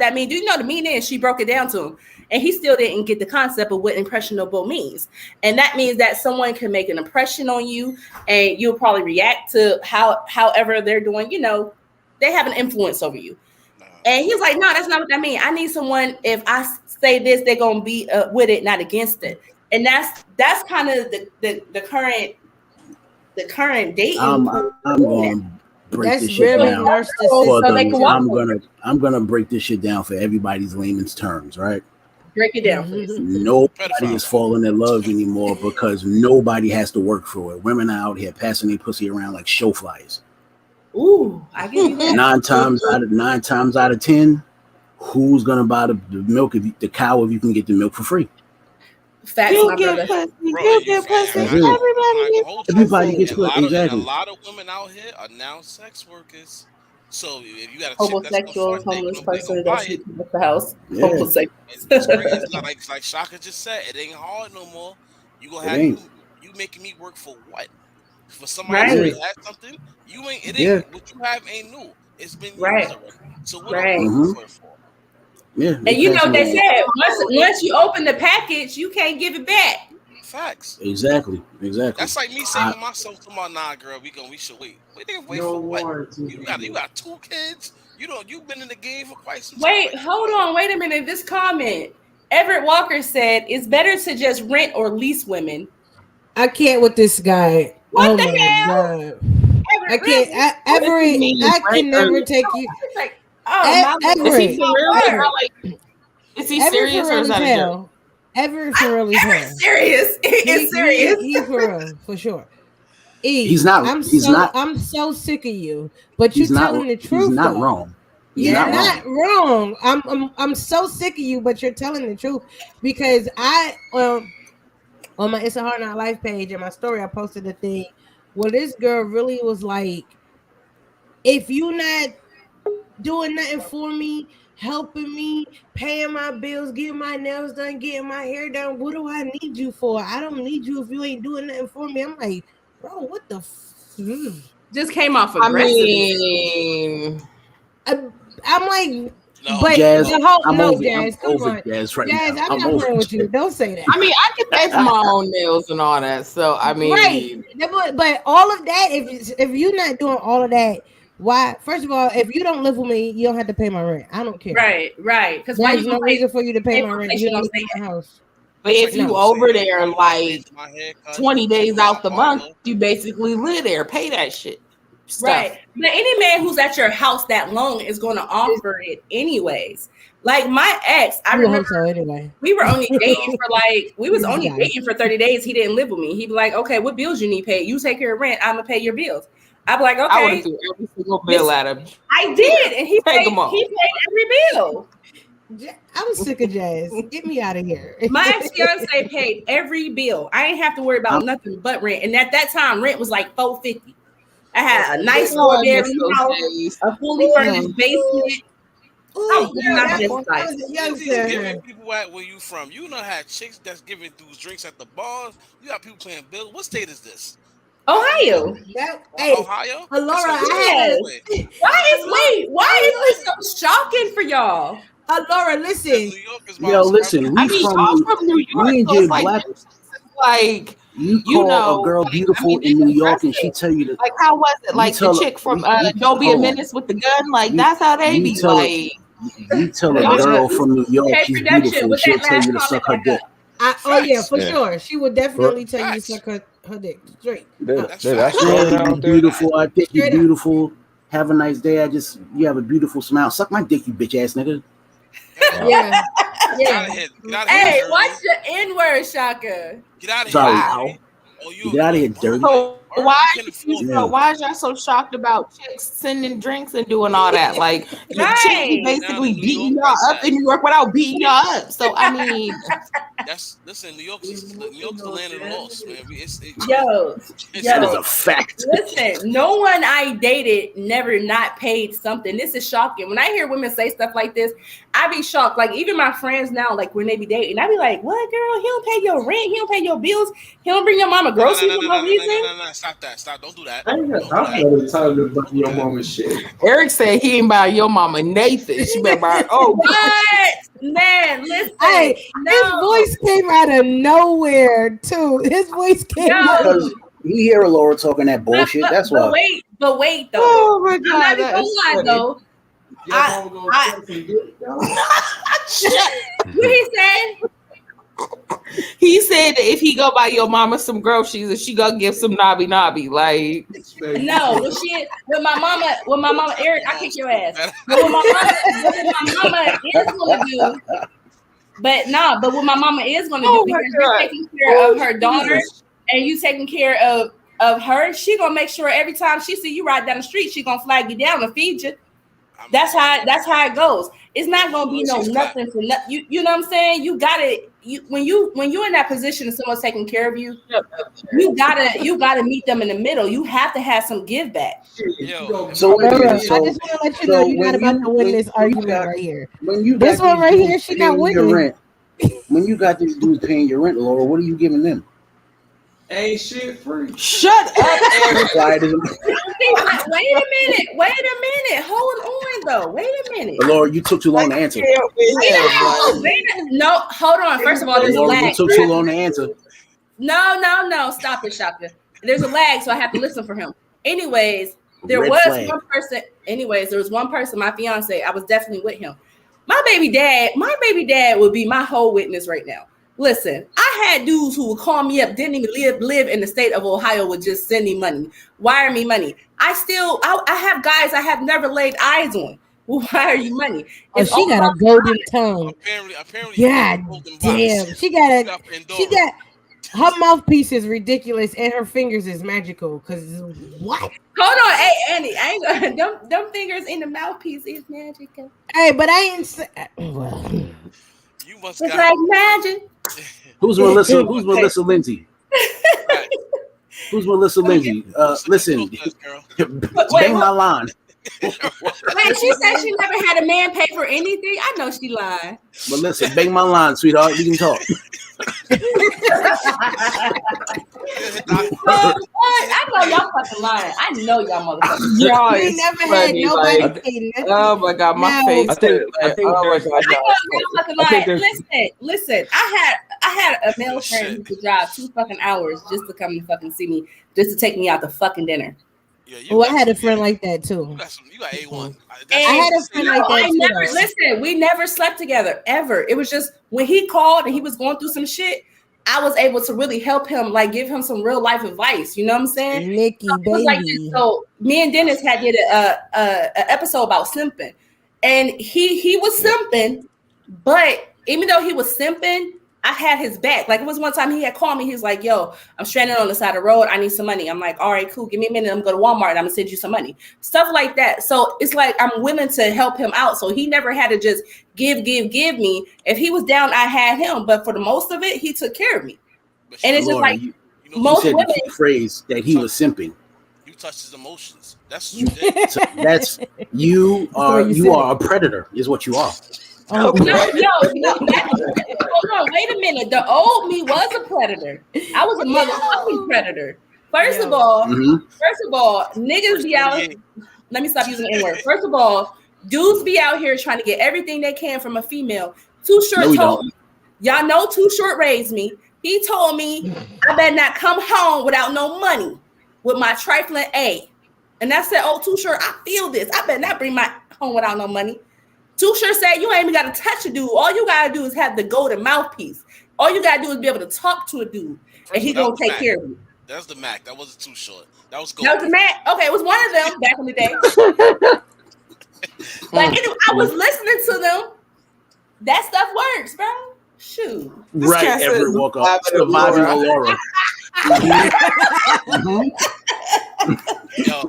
that means. Do you know the meaning? And she broke it down to him. And he still didn't get the concept of what impressionable means. And that means that someone can make an impression on you and you'll probably react to however they're doing, you know, they have an influence over you. And he's like, no, that's not what that means. I need someone, if I say this, they're going to be with it, not against it. And that's kind of the current dating. I'm going to break this shit down. I'm gonna break this shit down for everybody's layman's terms, right? Break it down, please. Nobody is falling in love anymore because nobody has to work for it. Women are out here passing their pussy around like show flies. Ooh, I give you that. 9 times out of 10, who's gonna buy the milk the cow if you can get the milk for free? Facts, my brother. Everybody gets pussy. Exactly. A lot of women out here are now sex workers. So if you got a homosexual, homeless person that sleeps at the house, homosexual. It's crazy. Like Shaka just said, it ain't hard no more. You gonna have you making me work for what? For somebody who has something, you ain't. It ain't what you have ain't new. It's been used already. So what are you for? Yeah, and you know they said once you open the package, you can't give it back. Facts. Exactly. That's like me saying to myself, "Come on, nah, girl, we should wait. We didn't wait for what? You got 2 kids. You've been in the game for quite some time. Wait, hold on. Wait a minute. This comment. Everett Walker said, it's better to just rent or lease women. I can't with this guy. What the hell? God. I can't. Everett, I can never take you. It's like, oh, Everett. Is he serious or is that a joke? Everett for real is hell. Serious. It's serious. He for real, for sure. He's not. I'm so sick of you, but you're telling the truth. He's not wrong. You're not wrong. I'm so sick of you, but you're telling the truth because I on my It's a Hard Knock Life page in my story I posted a thing where this girl really was like, if you not doing nothing for me, helping me, paying my bills, getting my nails done, getting my hair done, what do I need you for? I don't need you if you ain't doing nothing for me. I'm like, bro, what the just came off aggressive. I mean, I'm like, no, but Jazz, Jazz, come on. Jazz, right Jazz, now. I'm not playing with you. Don't say that. I mean, I can pay for my own nails and all that. So I mean, right. But all of that, if you're not doing all of that, why? First of all, if you don't live with me, you don't have to pay my rent. I don't care. Right. Because there's no reason for you to pay my rent. You don't stay in my house. But if you over there like 20 days out the month, you basically live there, pay that shit. Stuff. Right. But any man who's at your house that long is going to offer it anyways. Like my ex, I remember so anyway. We were only dating for dating for 30 days. He didn't live with me. He'd be like, okay, what bills you need paid? You take care of rent. I'm going to pay your bills. I'd be like, okay. I would have threw every single bill at him. I did. And he paid every bill. I'm sick of Jazz. Get me out of here. My ex-fiance paid every bill. I ain't have to worry about nothing but rent. And at that time, rent was like $450. I had a nice 4-bedroom house, a fully furnished basement. Giving people at where you from. You know how chicks that's giving those drinks at the bars. You got people playing bills. What state is this? Ohio. Ohio? Laura, why is this so shocking for y'all? Laura, listen. Listen. I'm from New York. Me and so Jay Black. Like you call a girl beautiful in New York, and she tell you to like how was it? Like the chick from Don't Be a Menace with the gun. Like that's how they be like. You tell a girl from New York she's beautiful, she'll tell you to suck her dick. For sure. She would definitely tell you to suck her dick straight. You're beautiful. I think you're beautiful. Have a nice day. You have a beautiful smile. Suck my dick, you bitch ass nigga. Yeah. Hey, watch your N-word, Shaka. Get out of here. Sorry. Get out of here, dirty. So why is y'all so shocked about chicks sending drinks and doing all that? Like the chicks basically beating y'all up in New York without beating y'all up. So I mean, listen. New York's the land of the lost, man. That is a fact. Listen, no one I dated never not paid something. This is shocking. When I hear women say stuff like this, I be shocked. Like even my friends now, like when they be dating, I be like, "What, girl? He don't pay your rent. He don't pay your bills. He don't bring your mama groceries for no reason." No, stop that. Stop. Don't do that. I'm telling you about your mama shit. Eric said he ain't buy your mama Nathan. She better buy. Oh, what? Man, listen. Hey, his voice came out of nowhere too. His voice came out. Because you hear Laura talking that bullshit. That's why. But wait, though. Oh my God, I'm not gonna lie, though. What he said? He said that if he go buy your mama some groceries, she gonna give some knobby. Like no, when my mama Eric, I kick your ass. But what my mama is gonna do, but what my mama is gonna do because you're taking care of her daughter and you taking care of her, she gonna make sure every time she see you ride down the street, she gonna flag you down and feed you. That's how it goes. It's not gonna be nothing for nothing. You know what I'm saying? You gotta when you're in that position and someone's taking care of you, you gotta meet them in the middle. You have to have some give back. So I just want to let you know you're not about to win this argument right here. This one right here, she not winning. When you got these dudes paying your rent, Laura, what are you giving them? Ain't shit free. Shut up, Eric. Wait a minute. Hold on, though. Wait a minute. But Laura, you took too long to answer. No, hold on. First of all, there's a lag. You took too long to answer. No. Stop it, Shaka. There's a lag, so I have to listen for him. Anyways, There was one person. Anyways, there was one person. My fiance. I was definitely with him. My baby dad would be my whole witness right now. Listen, I had dudes who would call me up, didn't even live in the state of Ohio, would just send me money, wire me money. I have guys I have never laid eyes on will wire you money. Oh, she got a golden tongue. Apparently, God damn. She got her mouthpiece is ridiculous and her fingers is magical. Cause what? Hold on, hey Andy, I ain't them fingers in the mouthpiece is magical. Hey, but I ain't say well. You must it's like magic. Who's Melissa Lindsay? Right. Who's Melissa Lindsay? Listen, bang my line. Wait, she said she never had a man pay for anything. I know she lied. But listen, bang my line, sweetheart. We can talk. I know y'all fucking lying. I know y'all motherfuckers. Y'all never had nobody pay nothing. Oh my god, my face. I think fucking lying. Listen. I had a male friend who could drive 2 fucking hours just to come and fucking see me, just to take me out to fucking dinner. I had a friend like that too. You got A1. I had a friend like that too. We never slept together ever. It was just when he called and he was going through some shit, I was able to really help him, like give him some real life advice. You know what I'm saying? Nikki, baby. Like so me and Dennis had did a episode about simping, and he was simping, but even though he was simping, I had his back. Like it was one time he had called me. He's like, yo, I'm stranded on the side of the road. I need some money. I'm like, all right, cool. Give me a minute. I'm going to Walmart and I'm going to send you some money. Stuff like that. So it's like I'm willing to help him out. So he never had to just give me. If he was down, I had him. But for the most of it, he took care of me. And it's Laura, just like most women. The phrase that he was simping. You touched his emotions. That's what you did. So that's you are a predator, is what you are. Oh, no. Hold on, wait a minute. The old me was a predator. I was a motherfucking predator. First of all, niggas be out. Let me stop using the N-word. First of all, dudes be out here trying to get everything they can from a female. Too Short told me. Y'all know Too Short raised me. He told me I better not come home without no money with my trifling A. And I said, oh, Too Short, I feel this. I better not bring my home without no money. Too Short said you ain't even got to touch a dude. All you got to do is have the golden mouthpiece. All you got to do is be able to talk to a dude, and he going to take care of you. That was the Mac. That wasn't Too Short. That was That was the Mac. Okay, it was one of them back in the day. Like I was listening to them. That stuff works, bro. Shoot. Right, Everett woke up surviving Aurora.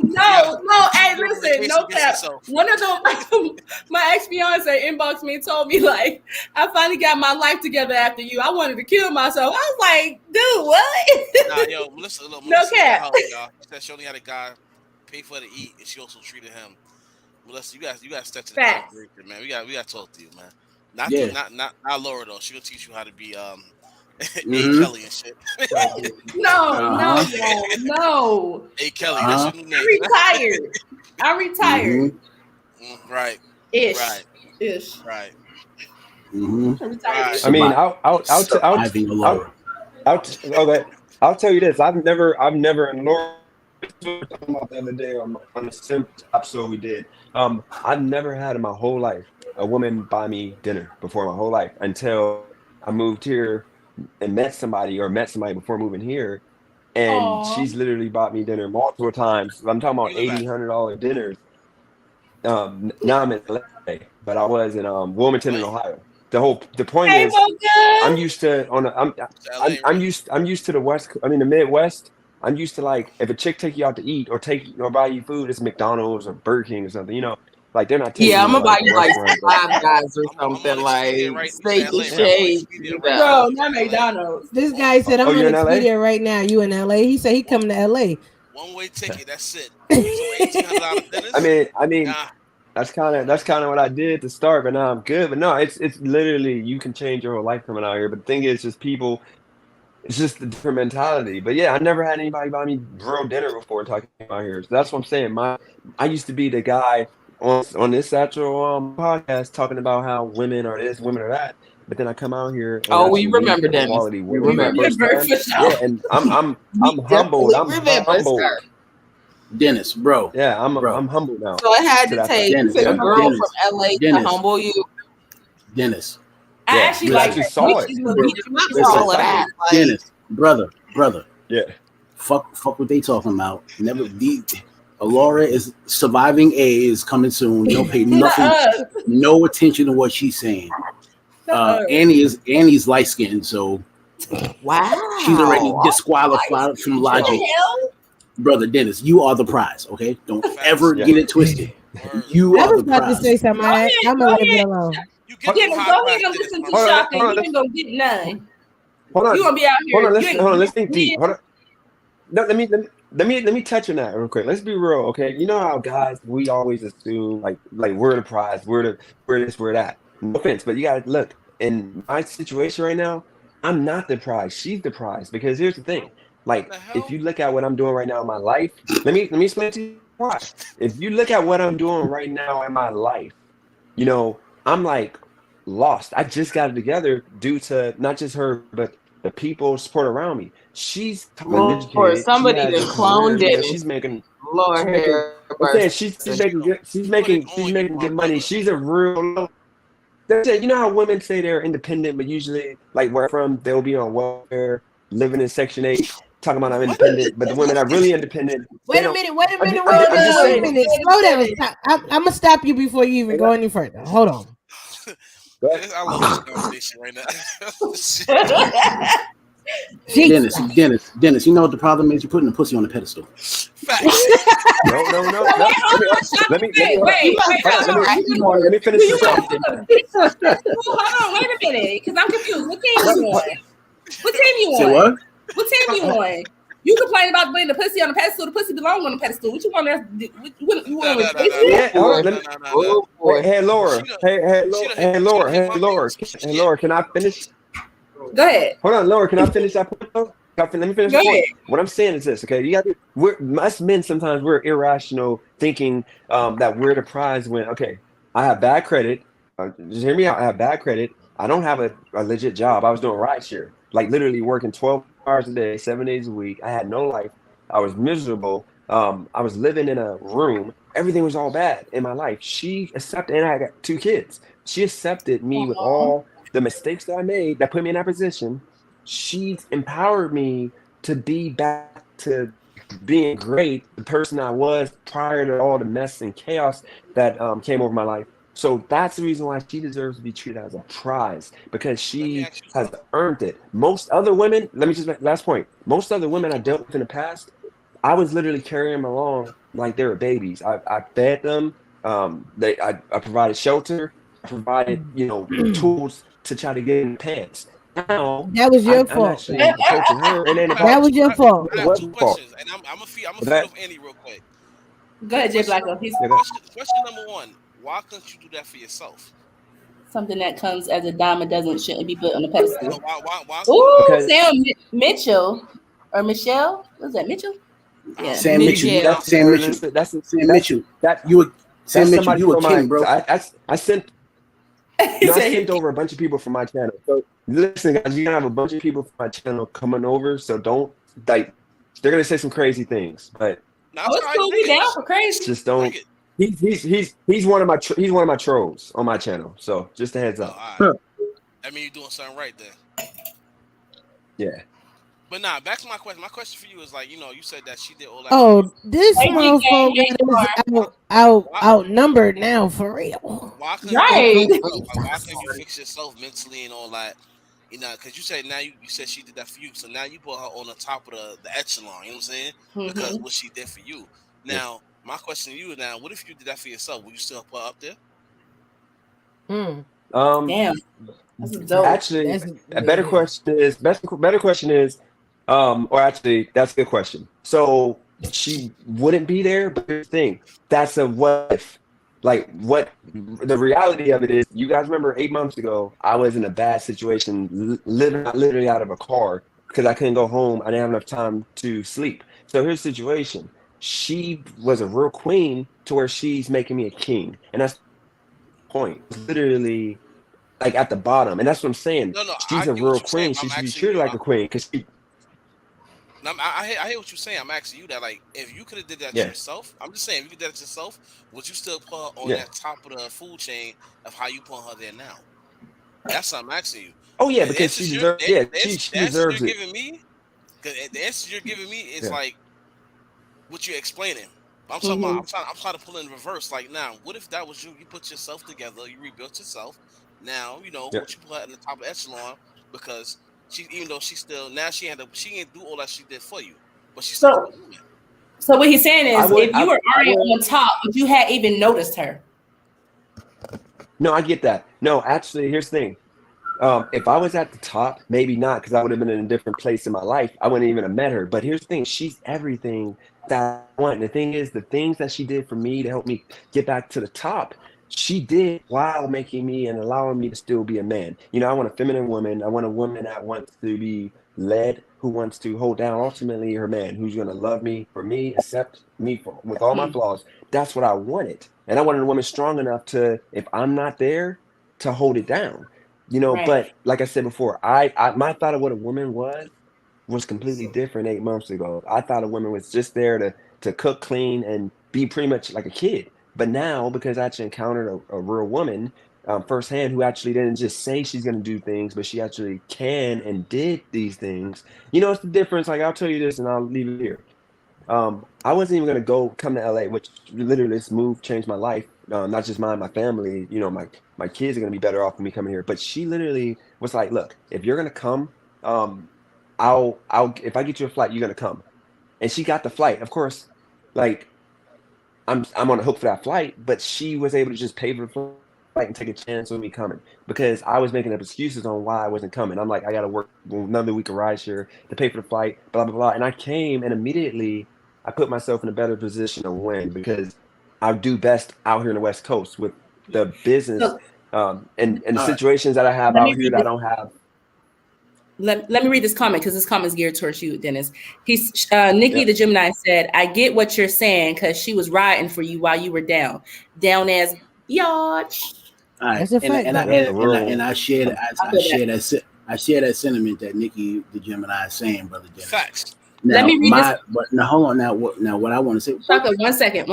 No, hey, listen, no cap. One of them, my ex-fiance inboxed me and told me, like, I finally got my life together after you. I wanted to kill myself. I was like, dude, what? Nah, yo, Melissa, no cap. Y'all. She said she only had a guy pay for her to eat, and she also treated him. Melissa, you guys step to the breaker, man. We got to talk to you, man. Not Laura though. She gonna teach you how to be A. Kelly and shit. No. A. Kelly, that's your new name. I'm retired. Right. Ish. Right. I mean, I'll tell you this. I've never and Laura talking about the other day on the Simp episode we did. I've never had in my whole life a woman buy me dinner before my whole life until I moved here and met somebody before moving here, and she's literally bought me dinner multiple times. I'm talking about $80-$100 dinners. Now I'm in LA, but I was in Wilmington, in Ohio. The point is, I'm used to I'm used to the West. I mean the Midwest. I'm used to, like, if a chick take you out to eat or buy you food, it's McDonald's or Burger King or something. You know, like they're not taking. Yeah, I'm gonna buy you like Five Guys or something, like steak and shake. Bro, not McDonald's. This guy said, "I'm on Expedia right now. You in LA?" He said he coming to LA. One-way ticket. That's it. So $1,800 I mean, that's kind of what I did to start, but now I'm good. But no, it's literally you can change your whole life coming out here. But the thing is, just people. It's just a different mentality. But yeah, I never had anybody buy me real dinner before talking about here. So that's what I'm saying. I used to be the guy on this actual podcast talking about how women are this, women are that. But then I come out here. And we remember that. We remember. Yeah, and I'm humbled. I'm humbled. Dennis, bro. Yeah, I'm humble now. So it had to take Dennis, a girl Dennis, from LA Dennis, to humble you. Dennis. I actually like actually saw it. All of that. Like, Dennis, brother. Yeah. Fuck what they talking about. Never Alora is surviving A is coming soon. Don't pay nothing, no attention to what she's saying. Annie's light skinned, so wow. she's already disqualified from logic. Brother Dennis, you are the prize, okay? Don't ever get it twisted. You I are was the about prize. to say something. I'm gonna leave it alone. Go ahead and listen to Shaka. You ain't gonna get none. Hold on. You gonna be out here. Hold on. Let's think deep. Hold on. No, let me touch on that real quick. Let's be real, okay? You know how guys we always assume like we're the prize, we're this, we're that. No offense, but you gotta look in my situation right now. I'm not the prize. She's the prize because here's the thing. Like if you look at what I'm doing right now in my life, let me explain to you why. If you look at what I'm doing right now in my life, you know, I'm like lost. I just got it together due to not just her, but the people support around me. She's for somebody to clone Dennis. She's making she's making good money. She's a real. You know how women say they're independent, but usually, like where I'm from, they'll be on welfare, living in Section 8, talking about I'm independent. But the women are really independent. Wait a minute. Slow down. I'm gonna stop you before you even go any further. Hold on. I love this conversation right now. Dennis, you know what the problem is? You're putting the pussy on the pedestal. No. Let me finish this off. Hold on, wait a minute, because I'm confused. What team you on? Say what? What team you on? You complain about putting the pussy on the pedestal. The pussy belongs on the pedestal. What you want to do? You want to replace it? Hey, Laura. Can I finish? Go ahead. Hold on, Laura. Can I finish that point though? Let me finish the point. What I'm saying is this, okay? Us men sometimes we're irrational thinking that we're the prize when, okay, I have bad credit. Just hear me out. I have bad credit. I don't have a legit job. I was doing rideshare, like literally working 12 hours a day, 7 days a week. I had no life. I was miserable. I was living in a room. Everything was all bad in my life. She accepted, and I got 2 kids. She accepted me with all the mistakes that I made that put me in that position. She empowered me to be back to being great, the person I was prior to all the mess and chaos that came over my life. So that's the reason why she deserves to be treated as a prize, because she has earned it. Most other women, let me just make last point. Most other women I dealt with in the past, I was literally carrying them along like they were babies. I fed them. I provided shelter. I provided, tools to try to get in pants. Now, that was your fault. That was your fault. I have 2 questions, and I'm gonna feed off Annie real quick. Go ahead, Jay Blacko. Question number 1: why couldn't you do that for yourself? Something that comes as a diamond shouldn't be put on the pedestal. Why? Ooh, Sam Mitchell or Michelle? What's that, Mitchell? Yeah, Sam Mitchell. That's Sam Mitchell. That's Sam Mitchell. Sam Mitchell. You a king, bro. I sent over a bunch of people from my channel. So listen, guys, you're gonna have a bunch of people from my channel coming over. So don't they're gonna say some crazy things, but it's cool. We down for crazy. Just don't. He's one of my trolls on my channel. So just a heads up. Right. I mean, you're doing something right there. Yeah. But back to my question. My question for you is you said that she did all that. Oh, this motherfucker is outnumbered now for real. Why couldn't you fix yourself mentally and all that? Because you said you said she did that for you, so now you put her on the top of the echelon. You know what I'm saying? Mm-hmm. Because what she did for you. Now, my question to you is what if you did that for yourself? Would you still put her up there? Damn. That's dope. Actually, a better question is, or actually, that's a good question. So she wouldn't be there, but here's the thing, that's a what if. Like what the reality of it is, you guys remember 8 months ago, I was in a bad situation, living literally out of a car because I couldn't go home. I didn't have enough time to sleep. So here's the situation. She was a real queen to where she's making me a king. And that's the point. It's literally like at the bottom. And that's what I'm saying. No, she's a real queen. She should be treated like a queen because she. I hear what you're saying. I'm asking you that, like, if you could have did that yourself, I'm just saying, if you could do that yourself, would you still put her on that top of the food chain of how you put her there now? That's what I'm asking you. Oh yeah, The because she answers deserves. Yeah, she you're deserves it. giving me, because the answers you're giving me is like what you're explaining. But I'm talking about, I'm trying to pull in reverse. Like, now, what if that was you? You put yourself together, you rebuilt yourself. Now, you know, what you put in the top of echelon, because she, even though she still, now she ain't do all that she did for you, but she's still a good woman. So what he's saying is, if you were already on top, but you hadn't even noticed her. No, I get that. No, actually, here's the thing. If I was at the top, maybe not, because I would have been in a different place in my life. I wouldn't even have met her. But here's the thing: she's everything that I want. And the thing is, the things that she did for me to help me get back to the top, she did while making me and allowing me to still be a man. You know, I want a feminine woman. I want a woman that wants to be led, who wants to hold down ultimately her man, who's going to love me for me, accept me with all my flaws. That's what I wanted. And I wanted a woman strong enough to, if I'm not there, to hold it down. You know, but like I said before, my thought of what a woman was completely different 8 months ago. I thought a woman was just there to cook, clean, and be pretty much like a kid. But now, because I actually encountered a real woman firsthand who actually didn't just say she's going to do things, but she actually can and did these things. You know, it's the difference. Like, I'll tell you this, and I'll leave it here. I wasn't even gonna come to LA, which literally this move changed my life. Not just mine, my family. You know, my kids are gonna be better off with me coming here. But she literally was like, "Look, if you're gonna come, I'll if I get you a flight, you're gonna come." And she got the flight. Of course, like I'm on the hook for that flight, but she was able to just pay for the flight and take a chance on me coming because I was making up excuses on why I wasn't coming. I'm like, I got to work another week of rideshare to pay for the flight, blah blah blah. And I came, and immediately I put myself in a better position to win because I do best out here in the West Coast with the business and the situations that I have out here that I don't have. Let me read this comment because this comment is geared towards you, Dennis. He's Nikki the Gemini said, "I get what you're saying because she was riding for you while you were down as biatch." All right, That's a fact. And I share that sentiment that Nikki the Gemini is saying, brother Dennis. Facts. Now, let me read this. But now hold on. Now what I want to say. Shaka, one second.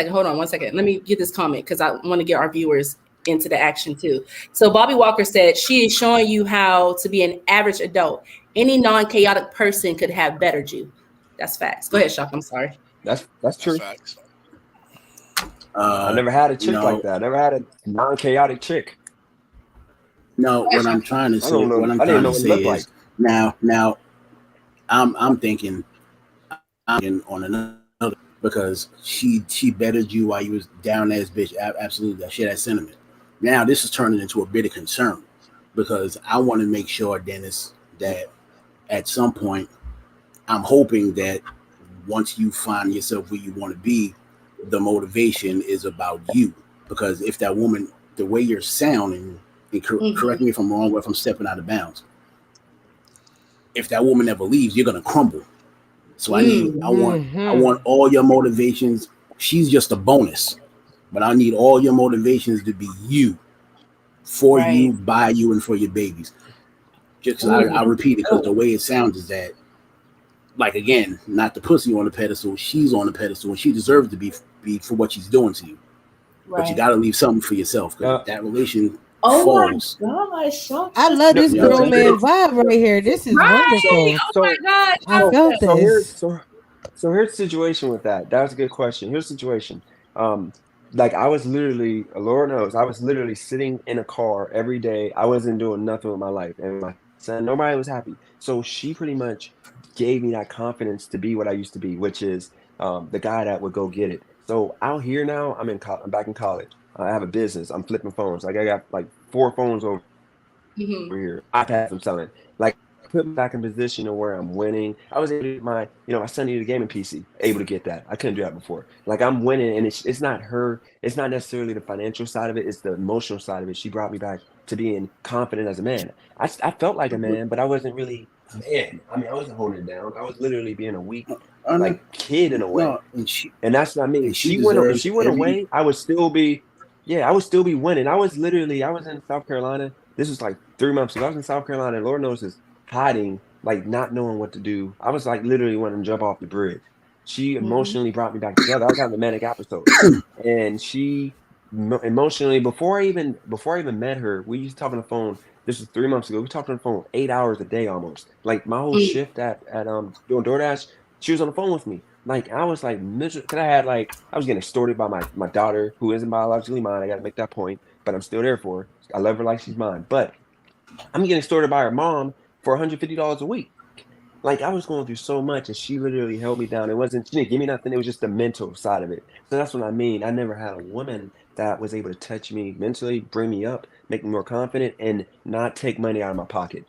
Hold on, 1 second. Let me get this comment because I want to get our viewers into the action too. So Bobby Walker said she is showing you how to be an average adult. Any non-chaotic person could have bettered you. That's facts. Go ahead, Shaka. I'm sorry. That's true. That's facts. I never had a chick like that. I never had a non-chaotic chick. No, what I'm trying to say, is now I'm thinking on another because she bettered you while you was down as bitch. Absolutely, I share that sentiment. Now this is turning into a bit of concern because I want to make sure, Dennis, that at some point I'm hoping that once you find yourself where you want to be, the motivation is about you. Because if that woman, the way you're sounding, and correct me if I'm wrong or if I'm stepping out of bounds, if that woman never leaves, you're gonna crumble. So I want all your motivations. She's just a bonus, but I need all your motivations to be you, for you, by you, and for your babies. Just I repeat it because the way it sounds is that, like, again, not the pussy on the pedestal, she's on the pedestal, and she deserves to be for what she's doing to you. Right. But you got to leave something for yourself because that relation falls. My gosh, I love this girl man vibe right here. This is wonderful. My God, I felt this. So here's the situation with that. That was a good question. Here's the situation. Like I was literally, Lord knows, I was literally sitting in a car every day. I wasn't doing nothing with my life, and my son, nobody was happy. So she pretty much gave me that confidence to be what I used to be, which is the guy that would go get it. So out here now, I'm back in college. I have a business. I'm flipping phones. Like I got like 4 phones over here. iPads I'm selling. Like put me back in position of where I'm winning. I was able to get my son needed a gaming PC. Able to get that. I couldn't do that before. Like I'm winning, and it's not her. It's not necessarily the financial side of it. It's the emotional side of it. She brought me back to being confident as a man. I felt like a man, but I wasn't really a man. I mean, I wasn't holding it down. I was literally being a weak like kid in a way. No, and that's not me. If she went away, I would still be winning. I was in South Carolina. This was like 3 months ago. I was in South Carolina, and Lord knows is hiding like not knowing what to do. I was like literally wanting to jump off the bridge. She emotionally brought me back together. I was having a manic episode, and she emotionally before I even met her, we used to talk on the phone. This was 3 months ago. We talked on the phone 8 hours a day almost. Like my whole shift at doing DoorDash, she was on the phone with me. Like I was like miserable because I was getting extorted by my daughter who isn't biologically mine. I got to make that point, but I'm still there for her. I love her like she's mine, but I'm getting extorted by her mom for $150 a week. Like I was going through so much, and she literally held me down. She didn't give me nothing. It was just the mental side of it. So that's what I mean. I never had a woman that was able to touch me mentally, bring me up, make me more confident, and not take money out of my pocket.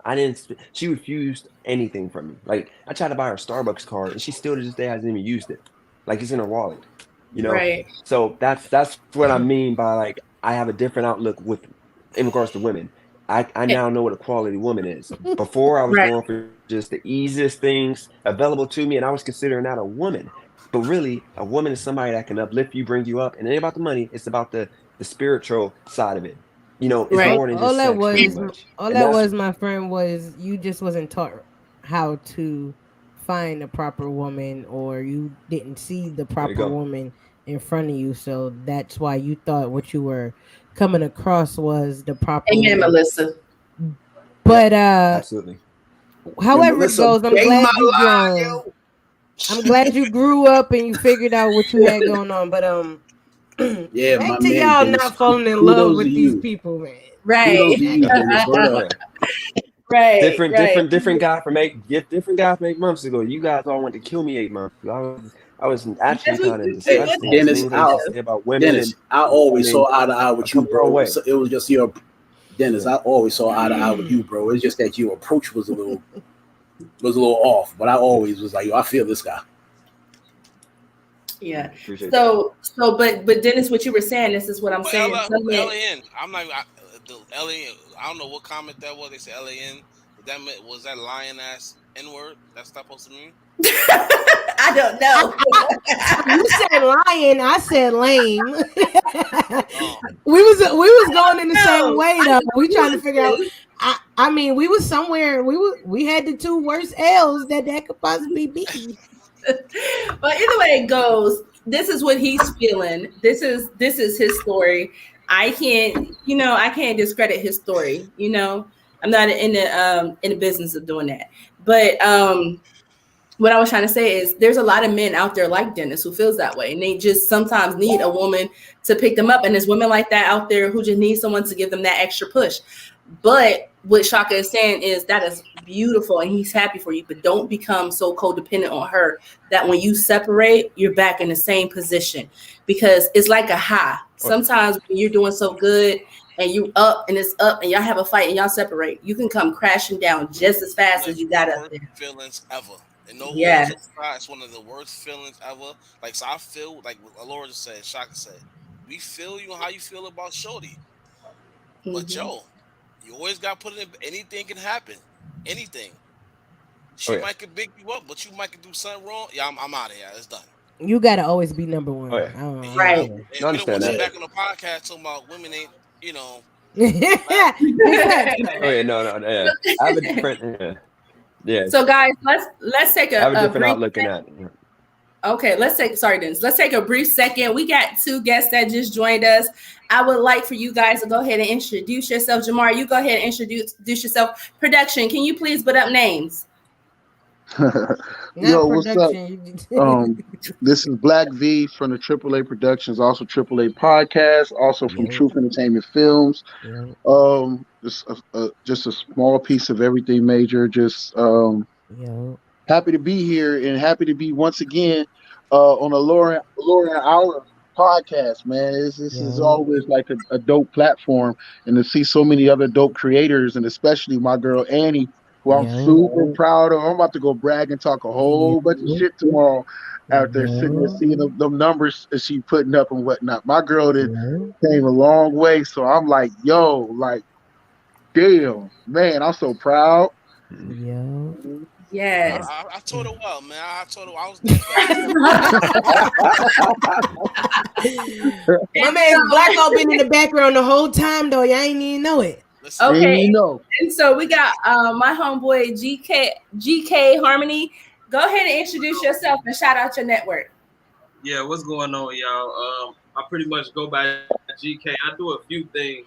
She refused anything from me. Like I tried to buy her a Starbucks card, and she still to this day hasn't even used it. Like it's in her wallet, you know. Right. So that's what I mean by like I have a different outlook in regards to women. I now know what a quality woman is. Before I was going for just the easiest things available to me, and I was considering that a woman. But really, a woman is somebody that can uplift you, bring you up, and it ain't about the money. It's about the spiritual side of it. You know, it's more than just sex pretty much. All that was, my friend, was you just wasn't taught how to find a proper woman, or you didn't see the proper woman in front of you. So that's why you thought what you were coming across was the proper woman. Melissa. But absolutely. However it goes, I'm glad you grown. I'm glad you grew up and you figured out what you had going on. But yeah, back to y'all not falling in love with these people, man. Right. Right. Different guy different guys from 8 months ago. You guys all went to kill me 8 months ago. I was actually kind of disgusting. Dennis, about women. Dennis, I always saw eye to eye with you, bro. So it was just your Dennis. I always saw eye to eye with you, bro. It's just that your approach was a little off, but I always was like, yo, I feel this guy. Yeah. But Dennis, what you were saying, this is what I'm saying. LAN. I'm like the LAN. I don't know what comment that was. They said LAN. Was that lion ass N-word? That's supposed to mean? I don't know. You said lion. I said lame. We was going in the same way though. We trying to figure out. I mean, we was somewhere. We had the two worst L's that could possibly be. But either way it goes, this is what he's feeling. This is his story. I can't discredit his story. You know, I'm not in the business of doing that. But what I was trying to say is there's a lot of men out there like Dennis who feels that way, and they just sometimes need a woman to pick them up. And there's women like that out there who just need someone to give them that extra push. But what Shaka is saying is that is beautiful and he's happy for you, but don't become so codependent on her that when you separate, you're back in the same position, because it's like a high. Sometimes when you're doing so good and you up and it's up and y'all have a fight and y'all separate, you can come crashing down just as fast as you got up there. Feelings ever. And it's one of the worst feelings ever. Like, so I feel like what Laura just said, Shaka said, we feel you how you feel about Shorty. But Joe, you always got to put in, anything can happen. Anything. She might could big you up, but you might could do something wrong. Yeah, I'm out of here. It's done. You got to always be number one. Right. I understand that. Back on the podcast talking about women ain't, you know. No. Yeah. I have a different. Yeah. So guys, let's take I have a different outlook in that. Okay, let's take a brief second. We got two guests that just joined us. I would like for you guys to go ahead and introduce yourself. Jamar, you go ahead and introduce yourself. Production, can you please put up names? Yo, what's up? This is BlackV from the AAA Productions, also AAA Podcast, also from Truth Entertainment Films. Just a small piece of everything major. Just happy to be here and happy to be once again on a Laura Hour podcast, man. This is always like a dope platform, and to see so many other dope creators, and especially my girl Annie, who I'm super proud of. I'm about to go brag and talk a whole bunch of shit tomorrow out there, sitting there seeing them numbers that she putting up and whatnot. My girl came a long way, so I'm like, yo, like, damn, man, I'm so proud. Yes. I told her well, man. I told her I was. My man Blacko been in the background the whole time though. Y'all ain't even know it. Okay, you know. and so we got my homeboy GK Harmony. Go ahead and introduce yourself and shout out your network. Yeah, what's going on, y'all? I pretty much go by GK. I do a few things,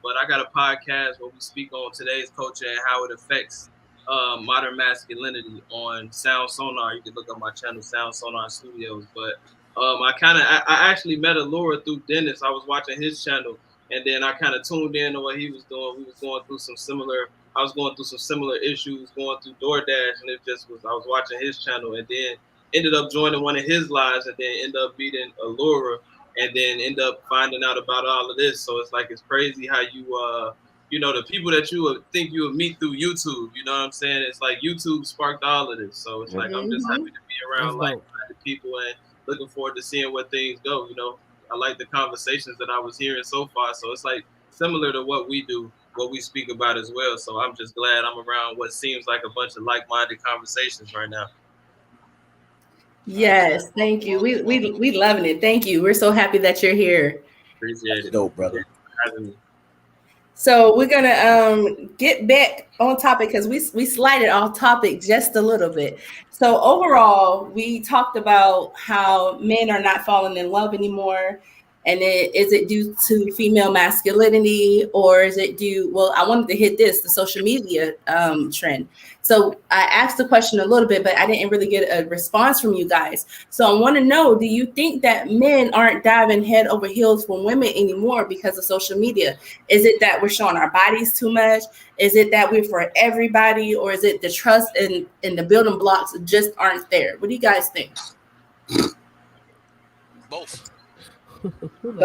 but I got a podcast where we speak on today's culture and how it affects modern masculinity on Sound Sonar. You can look up my channel, Sound Sonar Studios. But I actually met Allura through Dennis. I was watching his channel, and then I kind of tuned in to what he was doing. We was going through some similar. I was going through some similar issues going through DoorDash, and it just was. I was watching his channel, and then ended up joining one of his lives, and then ended up meeting Allura, and then end up finding out about all of this. So it's like it's crazy how the people that you would think you would meet through YouTube. You know what I'm saying? It's like YouTube sparked all of this. So it's like I'm just happy to be around like-minded people and looking forward to seeing where things go. I like the conversations that I was hearing so far. So it's like similar to what we do, what we speak about as well. So I'm just glad I'm around what seems like a bunch of like-minded conversations right now. Yes, thank you. We loving it. Thank you. We're so happy that you're here. Appreciate it. Dope, brother. So we're gonna get back on topic because we slided off topic just a little bit. So overall, we talked about how men are not falling in love anymore. And is it due to female masculinity, or is it due? Well, I wanted to hit the social media trend. So I asked the question a little bit, but I didn't really get a response from you guys. So I want to know, do you think that men aren't diving head over heels for women anymore because of social media? Is it that we're showing our bodies too much? Is it that we're for everybody? Or is it the trust and the building blocks just aren't there? What do you guys think? Both. Who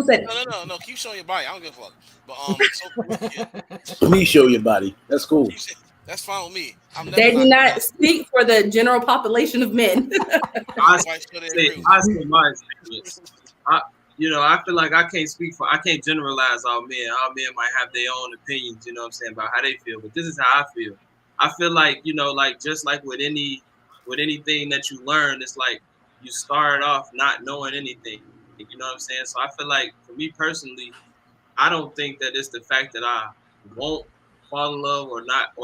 said No. Keep showing your body. I don't give a fuck. But Please show your body. That's cool. That's fine with me. They do not speak for the general population of men. I say my experience. I feel like I can't generalize all men. All men might have their own opinions, you know what I'm saying, about how they feel. But this is how I feel. I feel like, like just like with anything that you learn, it's like you start off not knowing anything. You know what I'm saying? So I feel like for me personally, I don't think that it's the fact that I won't fall in love or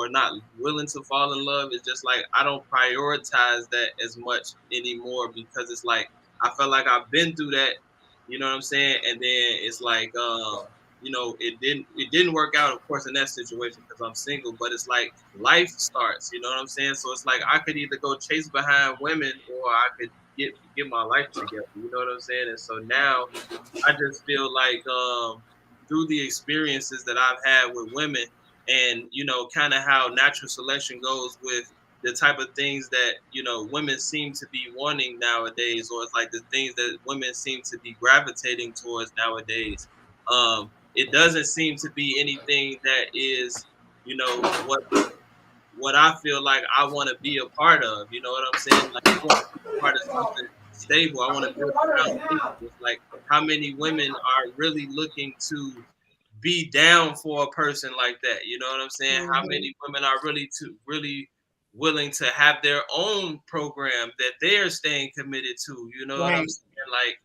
not willing to fall in love. It's just like I don't prioritize that as much anymore because it's like I felt like I've been through that, you know what I'm saying? And then it's like it didn't work out, of course, in that situation because I'm single, but it's like life starts, you know what I'm saying? So it's like I could either go chase behind women or I could get my life together, you know what I'm saying? And so now I just feel like through the experiences that I've had with women and, kind of how natural selection goes with the type of things that, women seem to be wanting nowadays, or it's like the things that women seem to be gravitating towards nowadays. It doesn't seem to be anything that is, what I feel like I want to be a part of. You know what I'm saying? Like I want to be a part of something stable. I want to build a foundation. It's like how many women are really looking to be down for a person like that. You know what I'm saying? Mm-hmm. How many women are really willing to have their own program that they're staying committed to? You know what I'm saying? Like,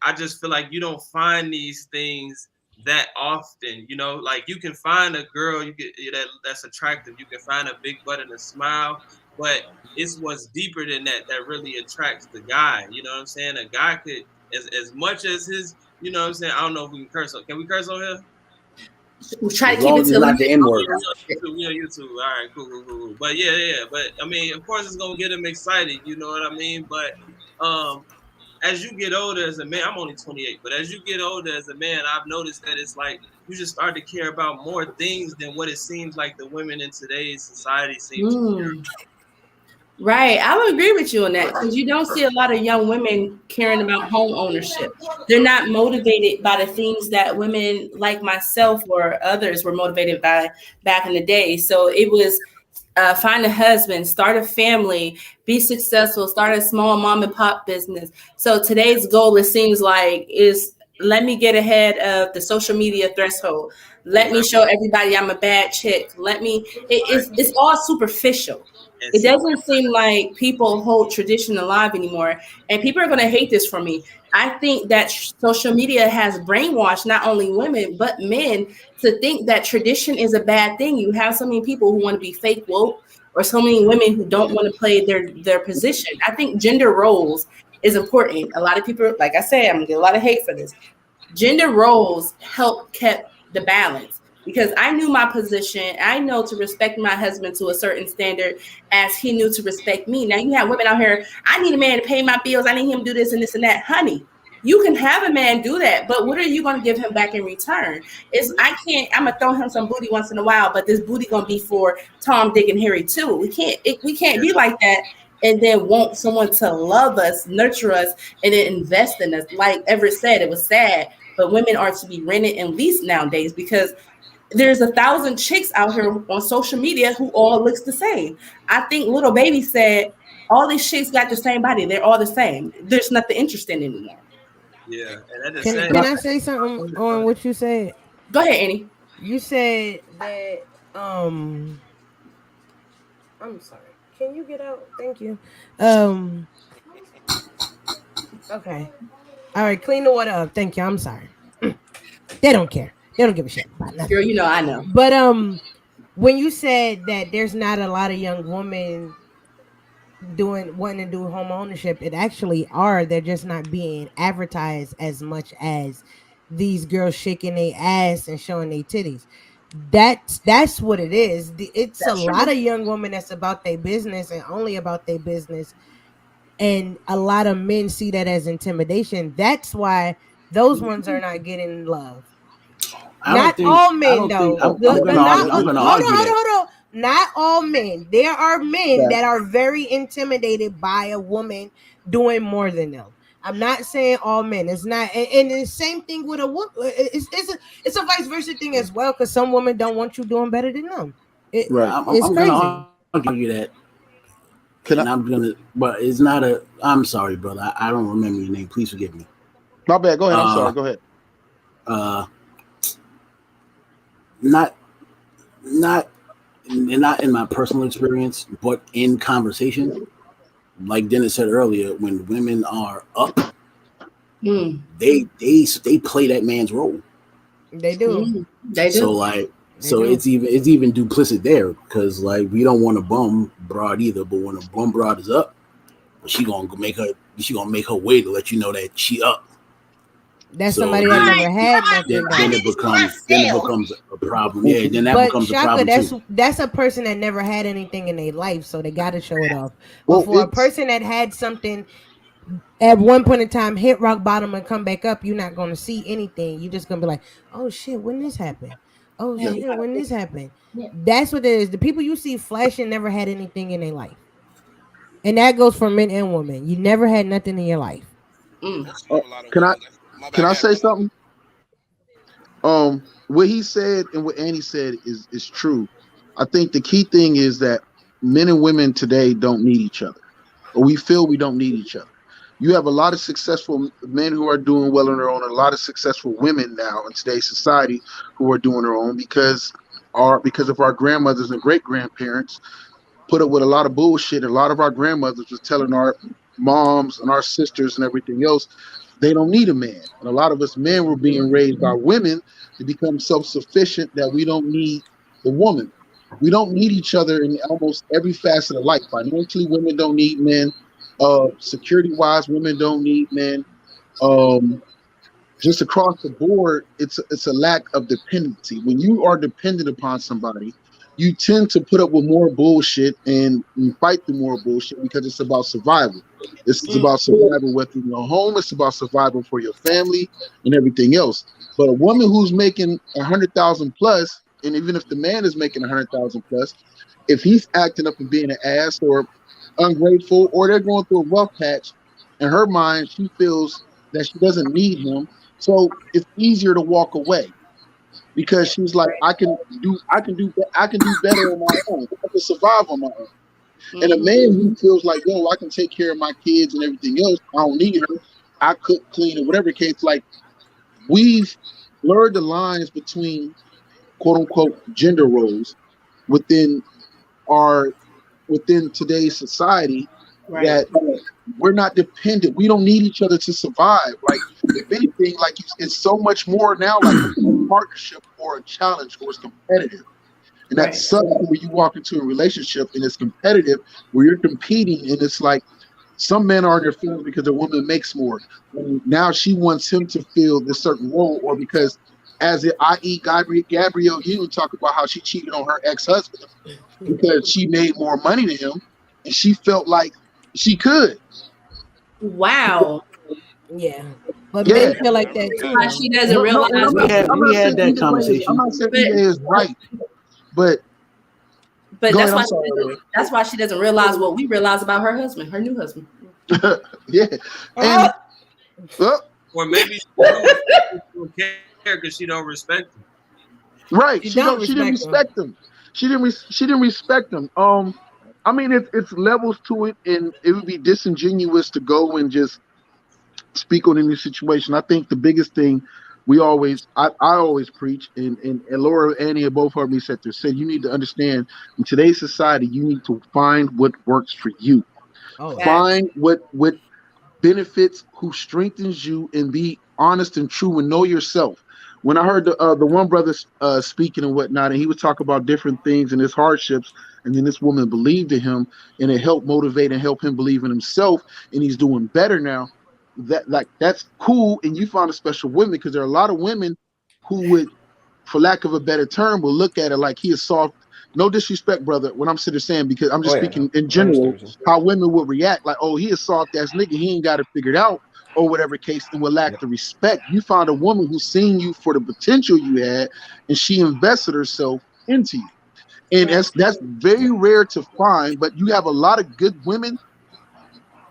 I just feel like you don't find these things that often. Like you can find a girl that's attractive. You can find a big butt and a smile, but it's what's deeper than that really attracts the guy. You know what I'm saying? A guy could, as much as his, you know what I'm saying? I don't know if we can curse. Can we curse on here? We'll try to keep it to not the N-word. Yeah, YouTube. All right, cool. But yeah. But I mean, of course, it's gonna get him excited. You know what I mean? But as you get older as a man, I'm only 28, but as you get older as a man, I've noticed that it's like you just start to care about more things than what it seems like the women in today's society seem to care about. Right. I would agree with you on that because you don't see a lot of young women caring about home ownership. They're not motivated by the things that women like myself or others were motivated by back in the day. So it was find a husband, start a family, be successful, start a small mom and pop business. So today's goal, it seems like, is let me get ahead of the social media threshold. Let me show everybody I'm a bad chick. It's all superficial. It doesn't seem like people hold tradition alive anymore. And people are going to hate this from me. I think that social media has brainwashed not only women, but men to think that tradition is a bad thing. You have so many people who want to be fake woke, or so many women who don't want to play their position. I think gender roles is important. A lot of people, like I said, I'm going to get a lot of hate for this. Gender roles help kept the balance, because I knew my position. I know to respect my husband to a certain standard as he knew to respect me. Now you have women out here, I need a man to pay my bills. I need him to do this and this and that. Honey, you can have a man do that, but what are you going to give him back in return? I'm gonna throw him some booty once in a while, but this booty gonna be for Tom, Dick, and Harry too. We can't be like that and then want someone to love us, nurture us, and then invest in us. Like Everett said, it was sad, but women are to be rented and leased nowadays because there's 1,000 chicks out here on social media who all looks the same. I think Little Baby said all these chicks got the same body. They're all the same. There's nothing interesting anymore. Yeah, and can I say something on what you said? Go ahead, Annie. You said that I'm sorry. Can you get out? Thank you. Okay. All right, clean the water up. Thank you. I'm sorry. They don't care. They don't give a shit about nothing. Girl, you know I know. But when you said that there's not a lot of young women wanting to do home ownership, it actually are. They're just not being advertised as much as these girls shaking their ass and showing their titties. That's what it is. It's a lot of young women that's about their business and only about their business, and a lot of men see that as intimidation. That's why those ones are not getting love. Not all men, though. I'm gonna argue that. Hold on. Not all men. There are men that are very intimidated by a woman doing more than them. I'm not saying all men. It's not, and the same thing with a woman. It's a vice versa thing as well. Because some women don't want you doing better than them. It's crazy. Gonna argue that. But it's not a. I'm sorry, brother. I don't remember your name. Please forgive me. My bad. Go ahead. I'm sorry. Go ahead. Not in my personal experience, but in conversation, like Dennis said earlier, when women are up, they play that man's role. They do. They do. So it's even duplicit there, because like we don't want a bum broad either, but when a bum broad is up, she gonna make her way to let you know that she up. That's somebody that never had nothing. Then it becomes a problem. Yeah, then that becomes a problem too. That's a person that never had anything in their life, so they got to show it off. But for a person that had something at one point in time, hit rock bottom and come back up, you're not going to see anything. You're just going to be like, oh shit, when this happened? Oh shit, when this happened? Yeah. That's what it is. The people you see flashing never had anything in their life. And that goes for men and women. You never had nothing in your life. Can I say something? What he said and what Annie said is true. I think the key thing is that men and women today don't need each other, or we feel we don't need each other. You have a lot of successful men who are doing well on their own, and a lot of successful women now in today's society who are doing their own because of our grandmothers and great grandparents put up with a lot of bullshit. A lot of our grandmothers was telling our moms and our sisters and everything else they don't need a man. And a lot of us men were being raised by women to become self-sufficient, that we don't need the woman. We don't need each other in almost every facet of life. Financially, women don't need men. Security-wise, women don't need men. Just across the board, it's a lack of dependency. When you are dependent upon somebody, you tend to put up with more bullshit and fight through more bullshit because it's about survival. It's about survival within your home. It's about survival for your family and everything else. But a woman who's making 100,000 plus, and even if the man is making 100,000 plus, if he's acting up and being an ass or ungrateful, or they're going through a rough patch, in her mind, she feels that she doesn't need him. So it's easier to walk away. Because she's like, I can do better on my own. I can survive on my own. And a man who feels like, yo, I can take care of my kids and everything else, I don't need her. I cook, clean, or whatever case. Like, we've blurred the lines between quote unquote gender roles within our within today's society Right. that we're not dependent. We don't need each other to survive. Like, if anything, like it's so much more now like a partnership or a challenge or it's competitive. And that sucks when you walk into a relationship and it's competitive, where you're competing, and it's like some men are in their feelings because a woman makes more. And now she wants him to fill this certain role, or because, i.e., Gabrielle Union talk about how she cheated on her ex-husband because she made more money than him, and she felt like she could. Wow. Yeah. But men feel like that too. She doesn't realize. We had that conversation. I'm not saying EA is right, but that's why she doesn't realize what we realize about her husband, her new husband. Yeah. And, or maybe she don't care because she don't respect him. Right. She didn't respect him. She didn't respect him. I mean, it's levels to it, and it would be disingenuous to go and just speak on any situation. I think the biggest thing I always preach, and Laura and Annie both heard me said you need to understand, in today's society, you need to find what works for you. Find what benefits, who strengthens you, and be honest and true and know yourself. When I heard the one brother speaking and whatnot, and he would talk about different things and his hardships, and then this woman believed in him, and it helped motivate and help him believe in himself, and he's doing better now. That's cool, and you found a special woman, because there are a lot of women who would, for lack of a better term, will look at it like he is soft. No disrespect, brother, when I'm sitting saying, because I'm just speaking in general, how women would react, like, oh, he is soft ass nigga, he ain't got it figured out, or whatever case, and would lack the respect. You found a woman who's seen you for the potential you had, and she invested herself into you. And that's very rare to find, but you have a lot of good women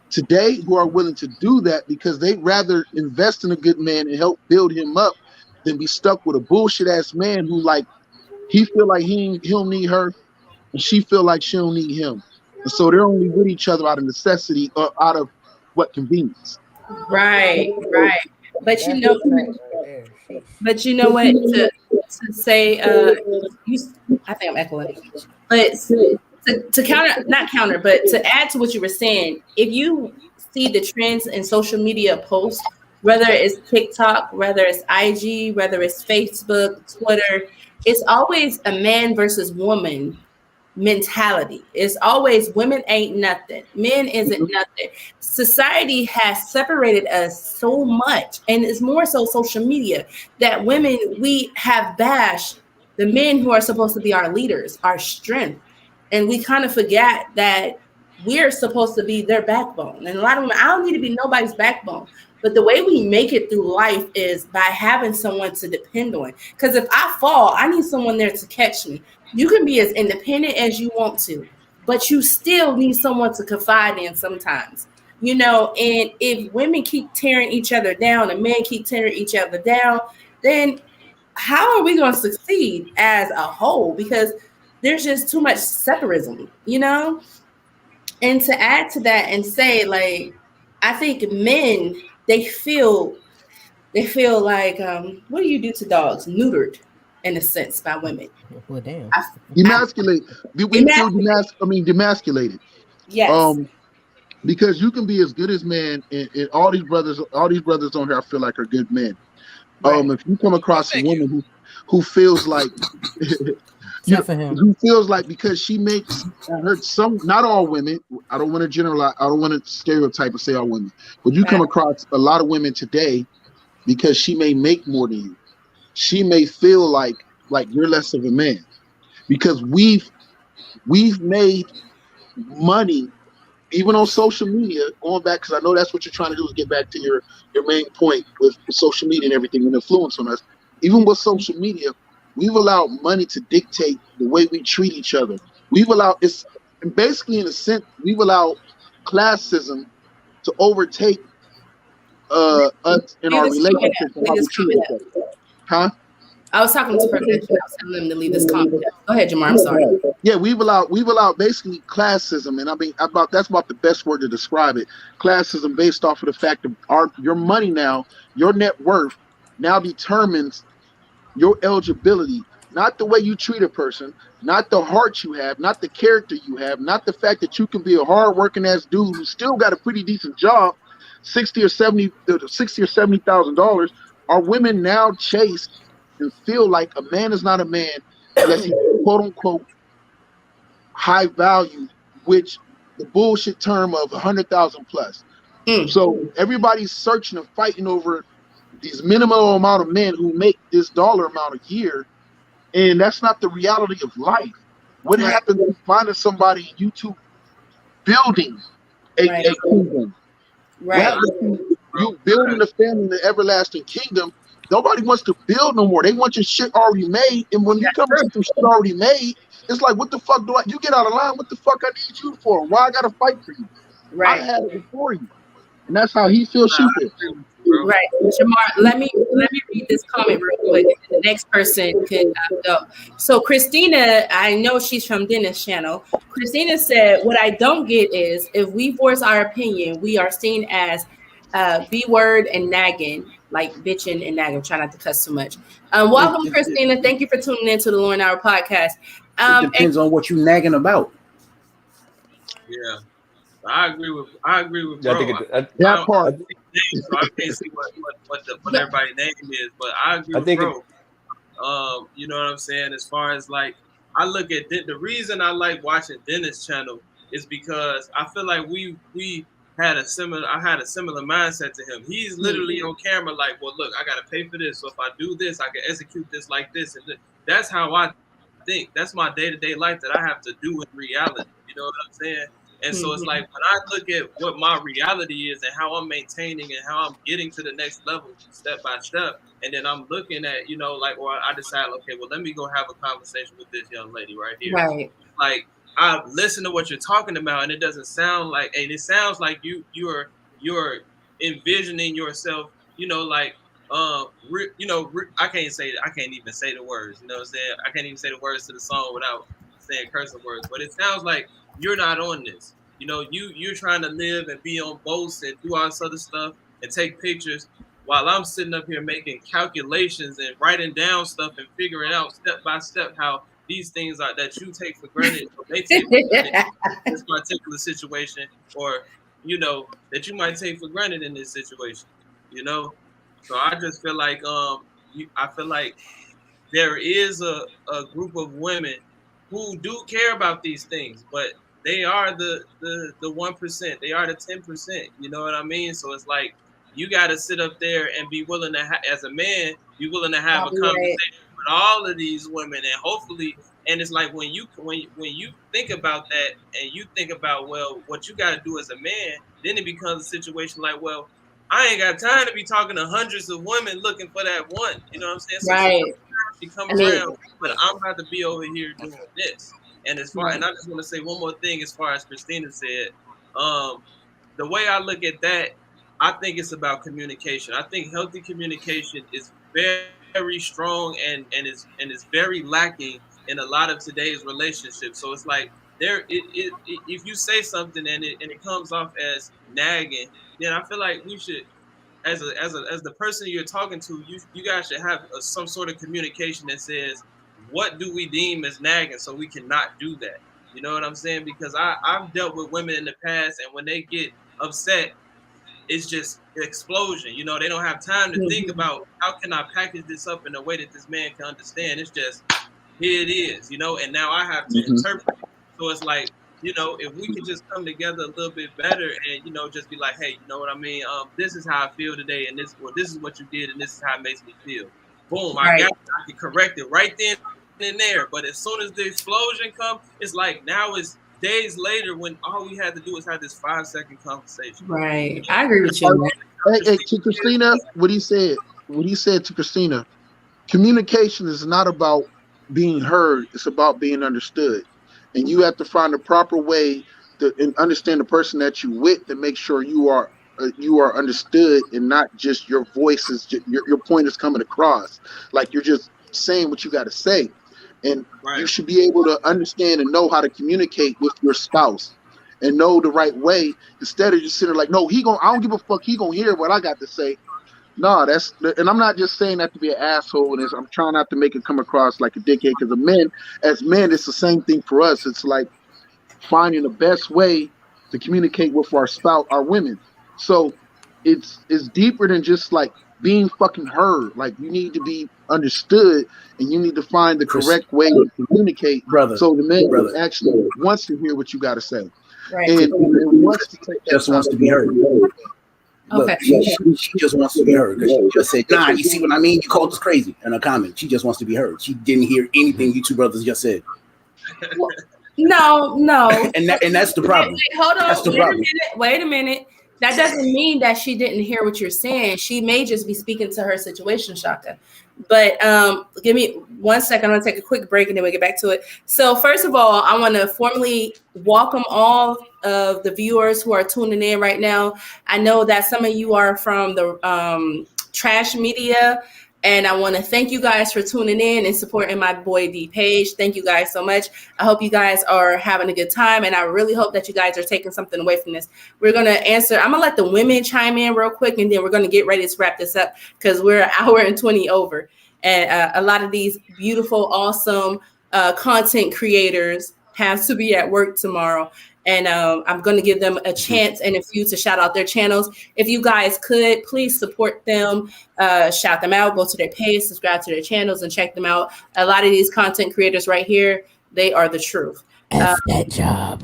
today who are willing to do that, because they'd rather invest in a good man and help build him up than be stuck with a bullshit ass man who, like, he feel like he don't need her, and she feel like she don't need him, and so they're only with each other out of necessity or out of what convenience. Right. But you know what? To say, I think I'm echoing. But to add to what you were saying, if you see the trends in social media posts, whether it's TikTok, whether it's IG, whether it's Facebook, Twitter, it's always a man versus woman mentality. It's always women ain't nothing, men isn't nothing. Society has separated us so much, and it's more so social media, that women, we have bashed the men who are supposed to be our leaders, our strength, and we kind of forget that we're supposed to be their backbone. And a lot of women, I don't need to be nobody's backbone. But the way we make it through life is by having someone to depend on. Because if I fall, I need someone there to catch me. You can be as independent as you want to, but you still need someone to confide in sometimes. And if women keep tearing each other down and men keep tearing each other down, then how are we going to succeed as a whole? Because there's just too much separatism, And to add to that and say, like, I think men, they feel like, what do you do to dogs? Neutered, in a sense, by women. Well, damn. Demasculate. We feel demasculated. Yes. Because you can be as good as man, and all these brothers on here, I feel like, are good men. Right. If you come across a woman who feels like who feels like, because she makes, I heard not all women, I don't want to generalize, I don't want to stereotype and say all women, but you come across a lot of women today, because she may make more than you, she may feel like you're less of a man, because we've made money, even on social media, going back, because I know that's what you're trying to do, is get back to your main point with social media and everything and influence on us. Even with social media, we've allowed money to dictate the way we treat each other. We've allowed, basically, in a sense, we've allowed classism to overtake us in our relationships and how we treat each other. Huh? I was talking to Perfection. I was telling them to leave this comment. Go ahead, Jamar. I'm sorry. Yeah, we've allowed basically classism, and I mean that's about the best word to describe it. Classism, based off of the fact of your money now, your net worth now determines your eligibility, not the way you treat a person, not the heart you have, not the character you have, not the fact that you can be a hard-working ass dude who still got a pretty decent job, $60,000 or $70,000. Are women now chase and feel like a man is not a man unless he's quote unquote high value, which the bullshit term of 100,000 plus. So everybody's searching and fighting over these minimal amount of men who make this dollar amount a year, and that's not the reality of life. What happens when finding somebody in YouTube building a kingdom? What you building a family in the everlasting kingdom? Nobody wants to build no more. They want your shit already made. And when you come to some shit already made, it's like, what the fuck do I? You get out of line. What the fuck I need you for? Why I gotta fight for you? I had it before you, and that's how he feels. She feels. Right, Jamar. Let me read this comment real quick. The next person can go. So Christina, I know she's from Dennis' channel. Christina said, "What I don't get is if we voice our opinion, we are seen as B word and nagging, like bitching and nagging. Try not to cuss too much." Welcome, Christina. Thank you for tuning in to the Lauren Hour podcast. It depends on what you nagging about. Yeah, I agree with Yeah, bro. That part. So I can't see what everybody's name is, but I agree with bro. You know what I'm saying? As far as like, I look at the reason I like watching Dennis' channel is because I feel like I had a similar mindset to him. He's literally on camera like, well, look, I gotta pay for this, so if I do this, I can execute this like this, and that's how I think. That's my day-to-day life that I have to do in reality. You know what I'm saying? And so it's like when I look at what my reality is and how I'm maintaining and how I'm getting to the next level step by step, and then I'm looking at, you know, like, or I decide, okay, well, let me go have a conversation with this young lady right here. Right. Like, I listen to what you're talking about, and it doesn't sound like, and it sounds like you're envisioning yourself, you know, like, I can't even say the words, you know what I'm saying? I can't even say the words to the song without saying cursing words, but it sounds like you're not on this. You know, you're trying to live and be on boats and do all this other stuff and take pictures while I'm sitting up here making calculations and writing down stuff and figuring out step by step how these things are that you take for granted, or they take for granted in this particular situation, or, you know, that you might take for granted in this situation, you know? So I just feel like I feel like there is a group of women who do care about these things, but they are the 1%. They are the 10%. You know what I mean? So it's like you got to sit up there and be willing to, as a man, be willing to have a conversation with all of these women, and hopefully. And it's like when you think about that and you think about, well, what you got to do as a man, then it becomes a situation like, well, I ain't got time to be talking to hundreds of women looking for that one. You know what I'm saying? So right. She come around, but I'm about to be over here doing this. And as far, and I just want to say one more thing, as far as Christina said, the way I look at that, I think it's about communication. I think healthy communication is very, very strong and is very lacking in a lot of today's relationships. So it's like if you say something and it comes off as nagging, then I feel like we should, as the person you're talking to, you guys should have some sort of communication that says, what do we deem as nagging, so we cannot do that. You know what I'm saying? Because I've dealt with women in the past, and when they get upset, it's just an explosion. You know, they don't have time to think about how can I package this up in a way that this man can understand. It's just, here it is, you know, and now I have to interpret it. So it's like, you know, if we could just come together a little bit better and, you know, just be like, hey, you know what I mean? This is how I feel today, and this is what you did, and this is how it makes me feel. Boom, I got it. I can correct it right then and there. But as soon as the explosion comes, it's like now it's days later when all we had to do is have this 5-second conversation. Right. I agree with you. Hey, to Christina, what he said to Christina, communication is not about being heard, it's about being understood. And you have to find the proper way to understand the person that you with to make sure you are understood, and not just your voice is your point is coming across like you're just saying what you got to say. And you should be able to understand and know how to communicate with your spouse and know the right way, instead of just sitting like, no, I don't give a fuck, he gonna hear what I got to say. No, and I'm not just saying that to be an asshole. And I'm trying not to make it come across like a dickhead because as men, it's the same thing for us. It's like finding the best way to communicate with our spouse, our women. So it's deeper than just like being fucking heard. Like you need to be understood, and you need to find the correct way to communicate, brother. So the man actually wants to hear what you got to say, right? And wants to take that just wants to be heard. Look, Okay. she just wants to be heard because she just said, "Nah, you see what I mean? You called us crazy." In a comment, she just wants to be heard. She didn't hear anything you two brothers just said. No, and that's the problem. Hold on, wait a minute. That doesn't mean that she didn't hear what you're saying. She may just be speaking to her situation, Shaka. But give me 1 second. I'm gonna take a quick break and then we'll get back to it. So first of all, I want to formally welcome all of the viewers who are tuning in right now. I know that some of you are from the trash media, and I want to thank you guys for tuning in and supporting my boy D Page. Thank you guys so much. I hope you guys are having a good time, and I really hope that you guys are taking something away from this. We're going to answer. I'm going to let the women chime in real quick, and then we're going to get ready to wrap this up because we're an hour and 20 over. And a lot of these beautiful, awesome content creators have to be at work tomorrow. And I'm going to give them a chance and a few to shout out their channels. If you guys could, please support them, shout them out, go to their page, subscribe to their channels, and check them out. A lot of these content creators right here, they are the truth. F that job.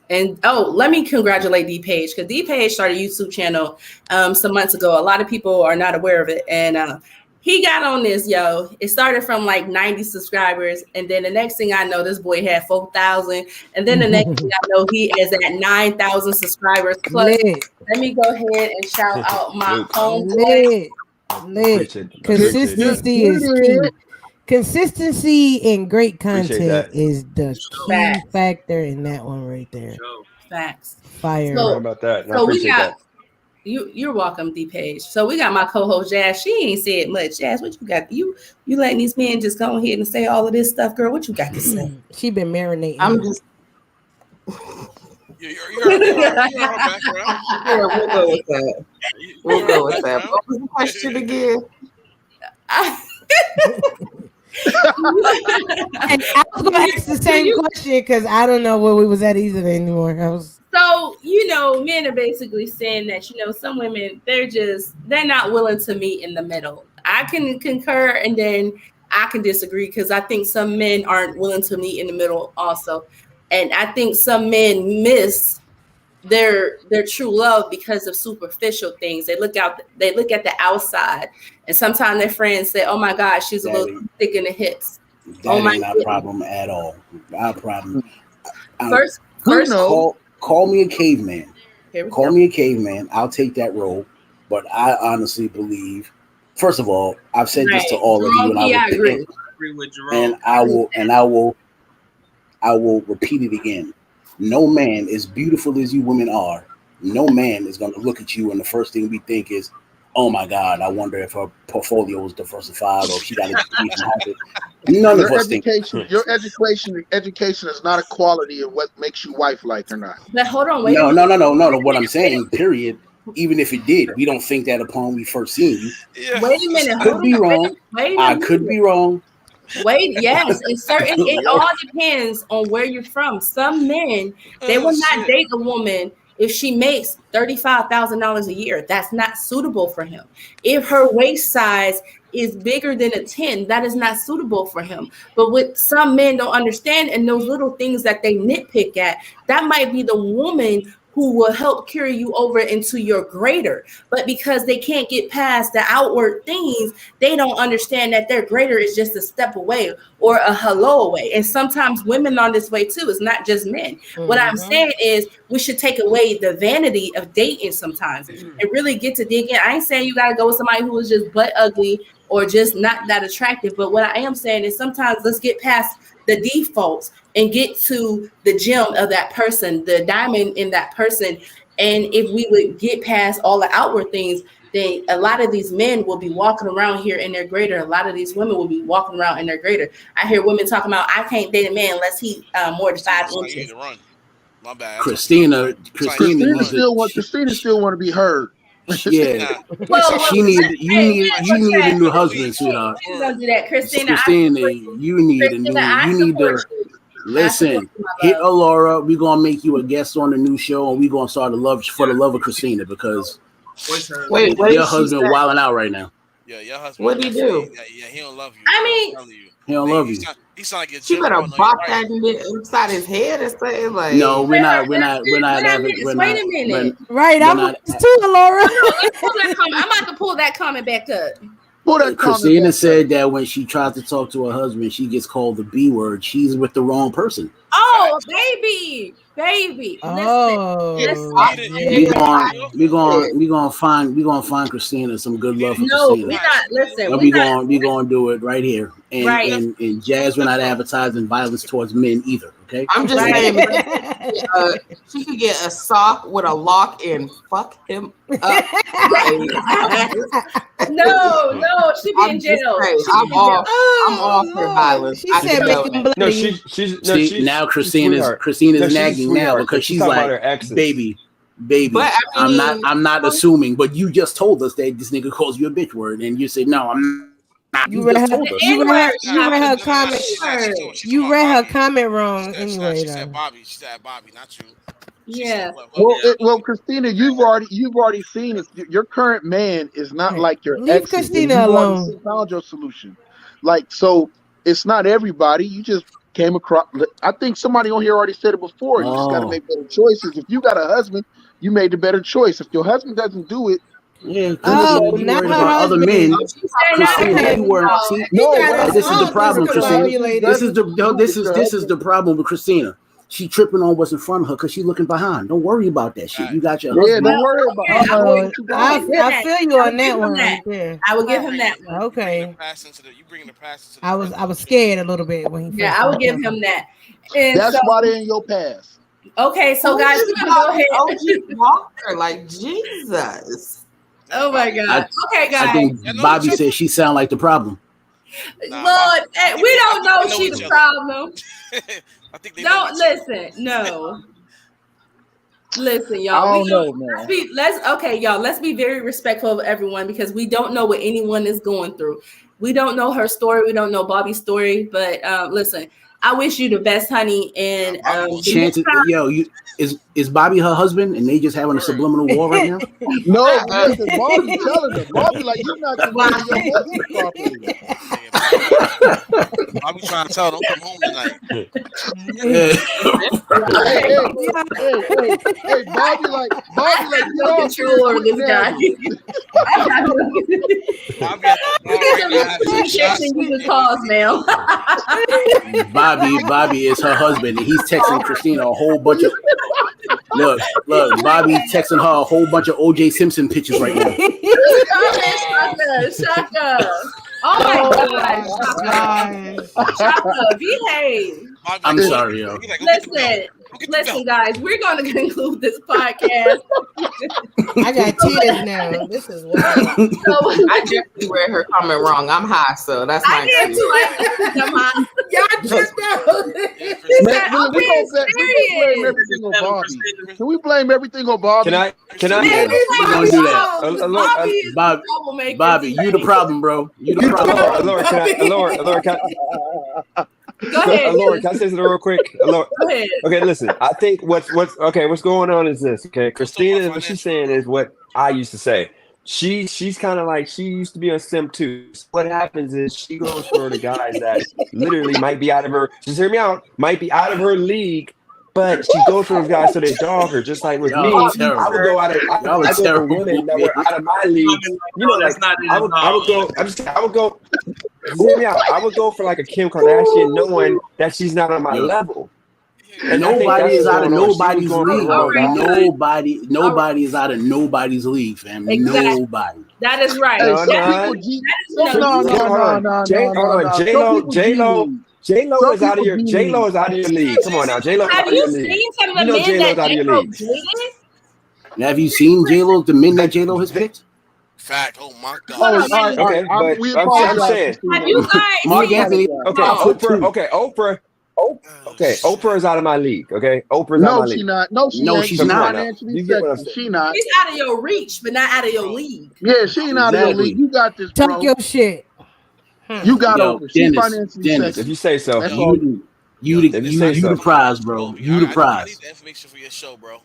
And let me congratulate D Page because D Page started a YouTube channel some months ago. A lot of people are not aware of it. And he got on this, yo. It started from like 90 subscribers. And then the next thing I know, this boy had 4,000. And then the next thing I know, he is at 9,000 subscribers plus. Let me go ahead and shout out my homeboy. Consistency is key. Consistency and great content is the key factor in that one right there. Facts. Fire. How about that? I appreciate that. You're welcome, D Page. So we got my co-host Jazz. She ain't said much. Jazz, what you got? You letting these men just go ahead and say all of this stuff, girl? What you got to say? She been marinating. I'm just. You're background. Yeah, we'll go with that. We'll go with that. What was the question again? And I was gonna ask the same question because I don't know where we was at either anymore. So, men are basically saying that, some women, they're not willing to meet in the middle. I can concur and then I can disagree because I think some men aren't willing to meet in the middle also. And I think some men miss their true love because of superficial things. They look at the outside, and sometimes their friends say, "Oh my God, she's a little thick in the hips." That ain't our problem at all. Our problem. First, call me a caveman. Call me a caveman. I'll take that role. But I honestly believe, first of all, I've said this to all of you, and I agree with Jerome. And I will repeat it again. No man, as beautiful as you women are, no man is going to look at you and the first thing we think is, "Oh my God, I wonder if her portfolio is diversified or if she got a decent habit." None of us think. Your education is not a quality of what makes you wife-like or not. But hold on, wait. No. What I'm saying, period. Even if it did, we don't think that upon we first seen you. Yeah. Wait a minute. Could be wrong. I could be wrong. Yes, it all depends on where you're from. Some men, they will not date a woman if she makes $35,000 a year. That's not suitable for him. If her waist size is bigger than a 10, that is not suitable for him. But what some men don't understand, and those little things that they nitpick at, that might be the woman who will help carry you over into your greater. But because they can't get past the outward things, they don't understand that their greater is just a step away or a hello away. And sometimes women are this way too. It's not just men. Mm-hmm. What I'm saying is we should take away the vanity of dating sometimes and really get to dig in. I ain't saying you got to go with somebody who is just butt ugly or just not that attractive. But what I am saying is sometimes let's get past the defaults and get to the gem of that person, the diamond in that person. And if we would get past all the outward things, then a lot of these men will be walking around here in their greater. A lot of these women will be walking around in their greater. I hear women talking about, I can't date a man unless he more than 5 inches. My bad. Christina still want to be heard. Yeah. Well, you need a new husband, sweetheart. She's gonna do that, Christina. You need to listen. Hit Alora. We're gonna make you a guest on the new show, and we're gonna start for the love of Christina because your husband wilding out right now. Yeah, your husband. What did he do? Yeah, he don't love you. I mean, he don't love you. He sound like a she better bop that inside his head and say like. No, we're not wait a minute. Right, I'm too, Laura. I'm about to pull that comment back up. Christina said that when she tries to talk to her husband, she gets called the B word. She's with the wrong person. Oh, baby. Oh, we're gonna find Christina some good love for Christina. We're not. Listen, we're gonna do it right here. And Jazz, we're not advertising violence towards men either. Okay. I'm just saying, she could get a sock with a lock and fuck him up. No, she be in jail. I'm off for violence. She said make him bloody. Now Christina's nagging now because she's like, baby. But, I mean, I'm not assuming, but you just told us that this nigga calls you a bitch word, and you said no, I'm not. You read her comment. You read her comment wrong anyway. She said Bobby, not you. Yeah. Well, Christina, you've already seen it. Your current man is not like your leave ex. Christina alone. Found your solution. Like, so it's not everybody. You just came across. I think somebody on here already said it before. You just got to make better choices. If you got a husband, you made the better choice. If your husband doesn't do it, not her other men. Christina, you weren't. This is the problem, Christina. This is the problem with Christina. She tripping on what's in front of her because she's looking behind. Don't worry about that shit. You got your husband. Don't worry about it. I feel you on that one right there. I will give him that one. Okay. You bringing the past into the I was scared a little bit when he. I would give him that. And that's why they're in your past. Okay, so guys, we're gonna go ahead. OG Walker, like Jesus. Oh my God. Okay, guys. I think Bobby said she sound like the problem. Lord, we don't know she's the problem. I think they don't listen. No. Listen, y'all. Let's be very respectful of everyone because we don't know what anyone is going through. We don't know her story. We don't know Bobby's story. But listen, I wish you the best, honey. And chances, is Bobby her husband, and they just having a subliminal war right now? No, listen, Bobby telling her. Bobby like you're not controlling your husband properly. Bobby trying to tell her, don't come home tonight. Hey, Bobby like no control over this guy. Bobby is her husband, and he's texting Christina a whole bunch of. Look, Bobby's texting her a whole bunch of OJ Simpson pictures right now. Shaka. Oh my God. Shaka, behave. I'm sorry, yo. Listen, guys, we're going to conclude this podcast. I got tears now. This is wild. I definitely read her comment wrong. I'm high, so that's my excuse. I'm high. Y'all just Can we blame everything on Bobby? Can I? Don't do that. Bobby, you the problem, bro. You the problem. Laura, can Go ahead. Laura, can I say something real quick? Go ahead. Okay, listen. I think what's going on is this. Okay, Christina, what she's saying is what I used to say. She's kind of like she used to be a simp too. So what happens is she goes for the guys that literally might be out of her. Just hear me out. Might be out of her league. But she goes for those guys so they dog her, just like with me. I would go out of I go for women that were out of my league. You know, like I would go. Hear me out. I would go for like a Kim Kardashian, knowing that she's not on my level. And nobody is out of nobody's league. Nobody is out of nobody's league, fam. Exactly. Nobody. That is right. J-Lo is out of your league. Come on now, J-Lo is out of your league. Have you seen some of the men that J-Lo dated? Have you seen J-Lo, the men that J-Lo has picked? Fact. Oh my God. Okay, but I'm saying. Have you guys Mark Anthony. Okay, Oprah Okay, Oprah is out of my league. Okay, Oprah's out of my league. No, she's not. You get what I'm saying? She not. She's out of your reach, but not out of your league. Yeah, she ain't out of your league. You got this, bro. Talk your shit. You got Oprah. She financially Dennis, if you say so. That's all. You the prize, bro. You the prize. I need the information for your show, bro.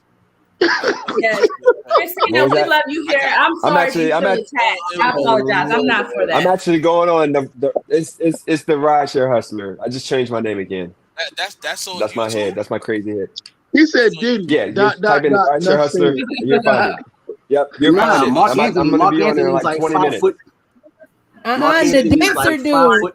Yes. Christina, we love you here. I'm sorry. I'm attacked. I apologize. I'm not for that. I'm actually going on it's the rideshare hustler. I just changed my name again. That's my head. That's my crazy head. He said Diddy. Yeah, type in rideshare hustler. You're fine. Yep, you're fine. I'm gonna be on there in like 20 minutes. The dancer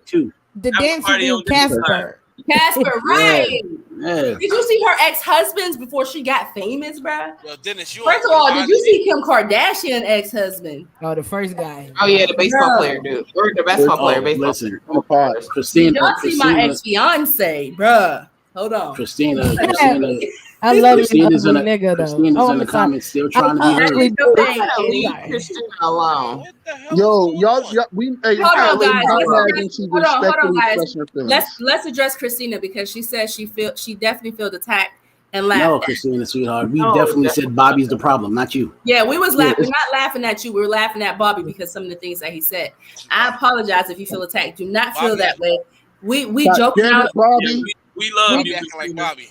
dude. The dancer dude, Casper. Casper, right? Yeah. Did you see her ex-husbands before she got famous, bruh? Yo, Dennis, first of all, did you see Kim Kardashian ex-husband? Oh, the first guy. Oh yeah, the baseball player, dude. Or the basketball player, baseball. Listen, Christina. Y'all see my ex-fiance, bruh. Hold on. Christina. I love Christina's in nigga though. Christina's in the comments still trying to be heard. Leave Christina alone. Yo, y'all, we. Hey, hold on, guys. Let's address Christina because she says she definitely felt attacked and laughed. No, Christina, sweetheart, we definitely said Bobby's the problem, not you. Yeah, we was laughing. We're not laughing at you. We were laughing at Bobby because some of the things that he said. I apologize if you feel attacked. Do not feel that way. We joke around. Bobby. We love you, acting like Bobby.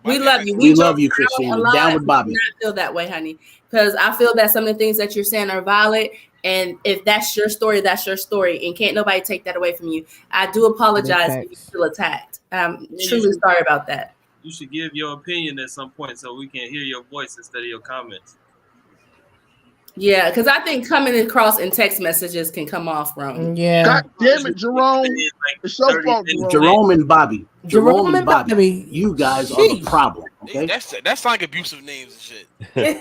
We love you. We love you, Christina. Down with Bobby. I not feel that way, honey, because I feel that some of the things that you're saying are valid. And if that's your story, that's your story, and can't nobody take that away from you. I do apologize if you feel attacked. I'm truly sorry about that. You should give your opinion at some point so we can hear your voice instead of your comments. Yeah, because I think coming across in text messages can come off wrong. Yeah. God damn it, Jerome. It's your fault, Jerome and Bobby. Jerome and Bobby. You guys are the problem. Okay. That's like abusive names and shit. Okay,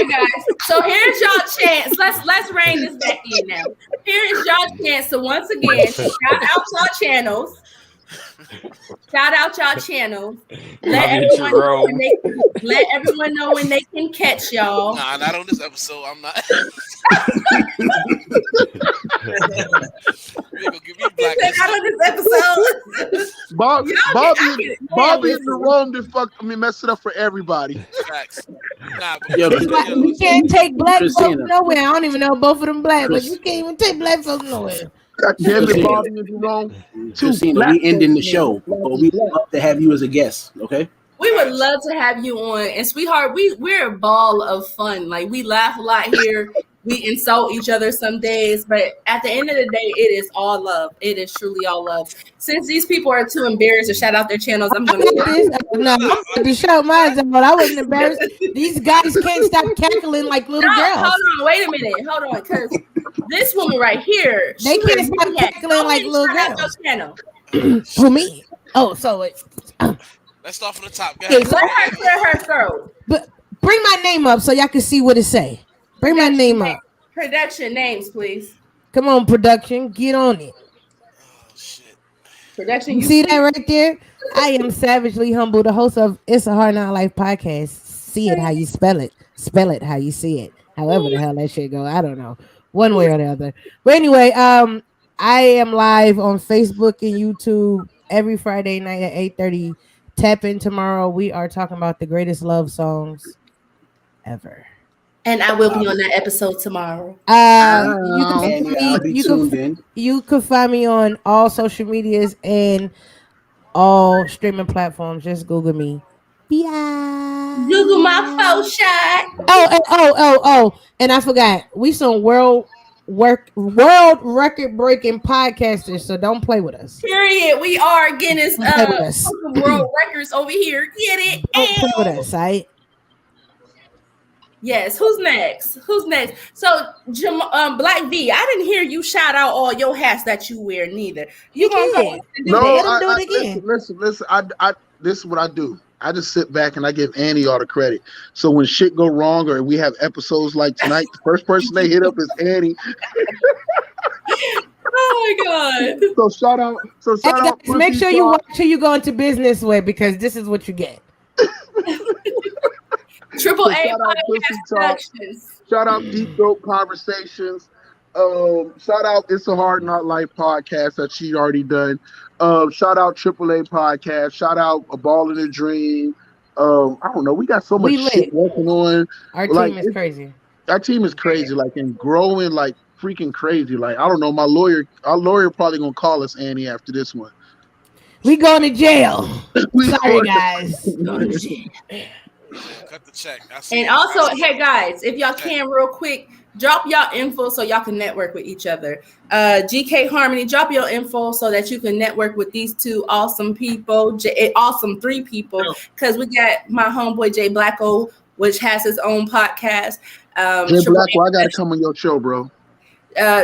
guys. So here's y'all chance. Let's rein this back in now. Here is y'all chance to once again shout out y'all channels. Shout out y'all channels. Let everyone know when they can catch y'all. Nah, not on this episode. I'm not. Give me black. Not on this episode. Bobby and Jerome messed it up for everybody. Facts. You can't take black folks nowhere. I don't even know both of them black, but you can't even take black folks nowhere. God damn it, Bobby and Jerome. Christina, we ending the show, but we love to have you as a guest, okay? We would love to have you on. And sweetheart, we're a ball of fun. Like, we laugh a lot here. We insult each other some days, but at the end of the day, it is all love. It is truly all love. Since these people are too embarrassed to shout out their channels, I'm going to shout mine, but I wasn't embarrassed. These guys can't stop cackling like little girls. Hold on, wait a minute. Hold on, because this woman right here, they can't stop cackling like little girls. For me? Oh, so let's start from the top, guys. Okay, let her clear her throat. But bring my name up so y'all can see what it say. Bring my name up. Production names, please. Come on, production. Get on it. Oh, shit. Production. You see that right there? I am Savagely Humble, the host of It's a Hard Knock Life podcast. See it how you spell it. Spell it how you see it. However the hell that shit go. I don't know. One way or the other. But anyway, I am live on Facebook and YouTube every Friday night at 8:30. Tap in tomorrow. We are talking about the greatest love songs ever. And I will be on that episode tomorrow. You can find me on all social medias and all streaming platforms. Just Google me. Google my faux shot. Oh, and I forgot. We some world record breaking podcasters, so don't play with us. Period. We are Guinness World Records over here. Get it? Don't play with us, right? Yes. Who's next? So, BlackV, I didn't hear you shout out all your hats that you wear. Neither. You gonna go? No, listen. This is what I do. I just sit back and I give Annie all the credit. So when shit go wrong or we have episodes like tonight, the first person they hit up is Annie. Oh my god! So shout out. Guys, make sure you watch who you go into business with because this is what you get. Triple A Productions. Shout out Deep Dope Conversations. Shout out It's a Hard Not Life podcast that she already done. Shout out AAA podcast. Shout out A Ball in a Dream. I don't know. We got so much shit working on. Our team is crazy. Our team is crazy, like, and growing like freaking crazy. Like, I don't know. Our lawyer probably gonna call us, Annie, after this one. We going to jail. Sorry, guys. Cut the check. And also, hey guys, if y'all can, real quick, drop y'all info so y'all can network with each other. GK Harmony, drop your info so that you can network with these two awesome people, awesome three people, because we got my homeboy Jay Blacko, which has his own podcast. Jay Blacko, I gotta come on your show, bro.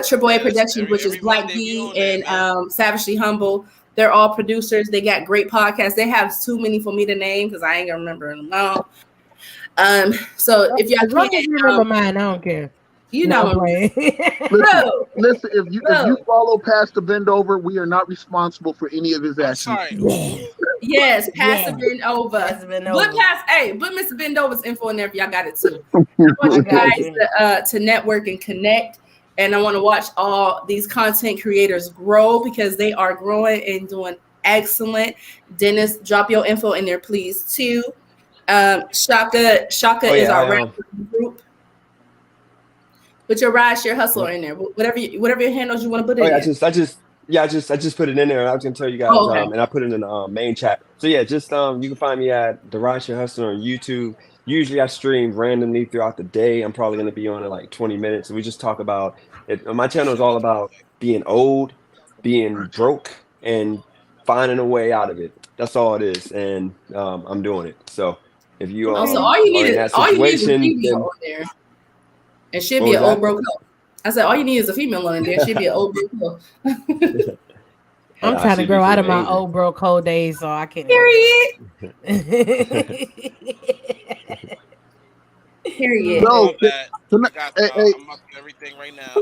Triple A Productions, which is BlackV and Savagely Humble. They're all producers. They got great podcasts. They have too many for me to name because I ain't gonna remember them all. So if y'all can't remember mine, I don't care. You know, listen. If you follow Pastor Bendover, we are not responsible for any of his actions. Yes, Pastor Bendover. But Mr. Bendover's info in there if y'all got it too. I want you guys to network and connect. And I want to watch all these content creators grow because they are growing and doing excellent. Dennis, drop your info in there, please, too. Shaka is our rapper group. Put your Rise Share Hustler in there. Whatever your handles you want to put in there. I just put it in there. I was gonna tell you guys, and I put it in the main chat. So yeah, just you can find me at the Rise Share Hustler on YouTube. Usually I stream randomly throughout the day. I'm probably going to be on in like 20 minutes. We just talk about it. My channel is all about being old, being broke, and finding a way out of it. That's all it is. And I'm doing it. So if you all you need is a female on there. It should be an old broke girl. I said all you need is a female on there. It should be an old broke girl. I'm trying to grow out of my old broke hole days, so I can't. Period. No, I'm everything right now.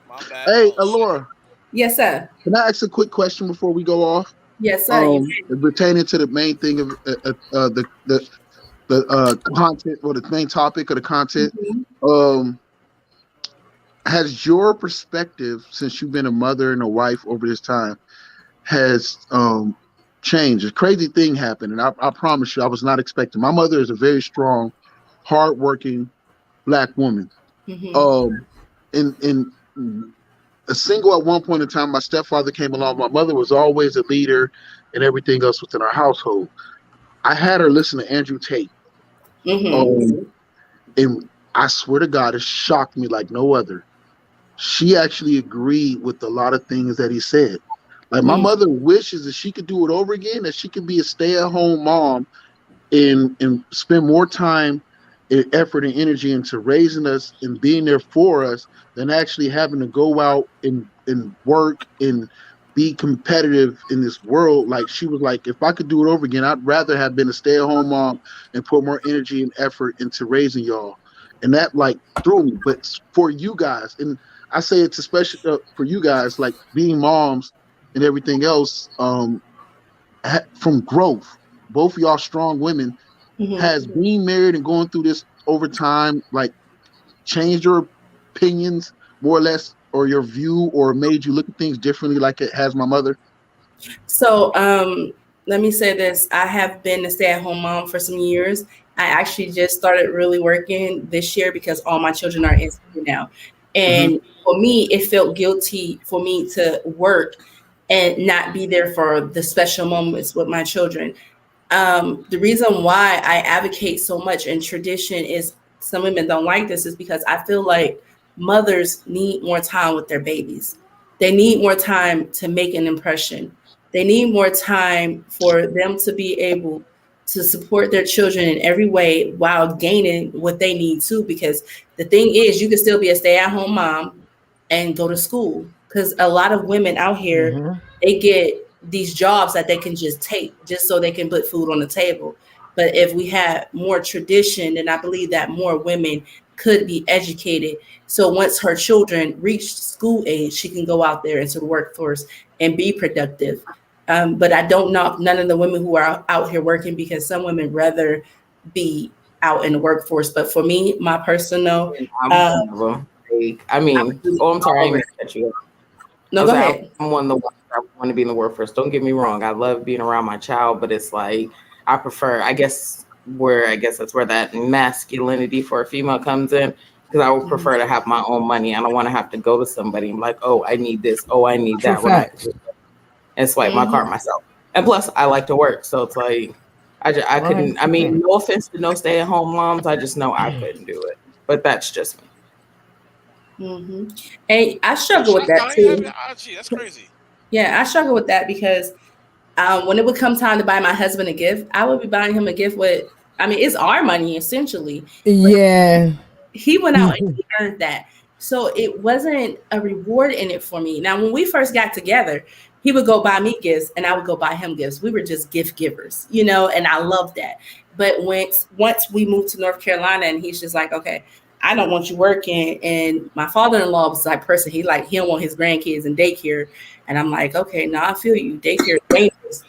My bad. Hey, Alora. Yes, sir. Can I ask a quick question before we go off? Yes, sir. Pertaining to the main thing of the content or the main topic of the content. Mm-hmm. Has your perspective, since you've been a mother and a wife over this time, has changed? A crazy thing happened, and I promise you, I was not expecting. My mother is a very strong, hardworking Black woman. Mm-hmm. In a single at one point in time, my stepfather came along. My mother was always a leader and everything else within our household. I had her listen to Andrew Tate. Mm-hmm. And I swear to God, it shocked me like no other. She actually agreed with a lot of things that he said. Like, my mother wishes that she could do it over again, that she could be a stay-at-home mom and spend more time and effort and energy into raising us and being there for us than actually having to go out and work and be competitive in this world. Like, she was like, if I could do it over again, I'd rather have been a stay-at-home mom and put more energy and effort into raising y'all. And that like threw me. But for you guys, and I say it's especially for you guys, like being moms and everything else, from growth, both of y'all strong women, has being married and going through this over time, like, changed your opinions more or less, or your view, or made you look at things differently like it has my mother? So let me say this. I have been a stay-at-home mom for some years. I actually just started really working this year because all my children are in school now. And for me, it felt guilty for me to work and not be there for the special moments with my children. The reason why I advocate so much in tradition is, some women don't like this, is because I feel like mothers need more time with their babies. They need more time to make an impression. They need more time for them to be able to support their children in every way while gaining what they need too. Because the thing is, you can still be a stay-at-home mom and go to school. Because a lot of women out here, they get these jobs that they can just take just so they can put food on the table. But if we had more tradition, then I believe that more women could be educated. So once her children reach school age, she can go out there into the workforce and be productive. But I don't knock none of the women who are out here working, because some women rather be out in the workforce. But for me, my personal, like, I mean, I'm sorry, I didn't mean to cut you off. No, go ahead. I'm one of the ones that want to be in the workforce. Don't get me wrong. I love being around my child, but it's like I prefer, I guess that's where that masculinity for a female comes in. Because I would prefer to have my own money. I don't want to have to go to somebody and be like, oh, I need this. Oh, I need that. When and swipe my card myself. And plus, I like to work. So it's like, I couldn't, I mean, no offense to no stay-at-home moms. I just know I couldn't do it. But that's just me. Mm-hmm. And I struggle with that too. That's crazy. Yeah, I struggle with that because when it would come time to buy my husband a gift, I would be buying him a gift with, I mean, it's our money essentially. Yeah. He went out and he earned that. So it wasn't a reward in it for me. Now, when we first got together, he would go buy me gifts and I would go buy him gifts. We were just gift givers, you know, and I love that. But once we moved to North Carolina and he's just like, okay, I don't want you working. And my father-in-law was like person, he don't want his grandkids in daycare. And I'm like, okay, no, I feel you. Daycare is dangerous.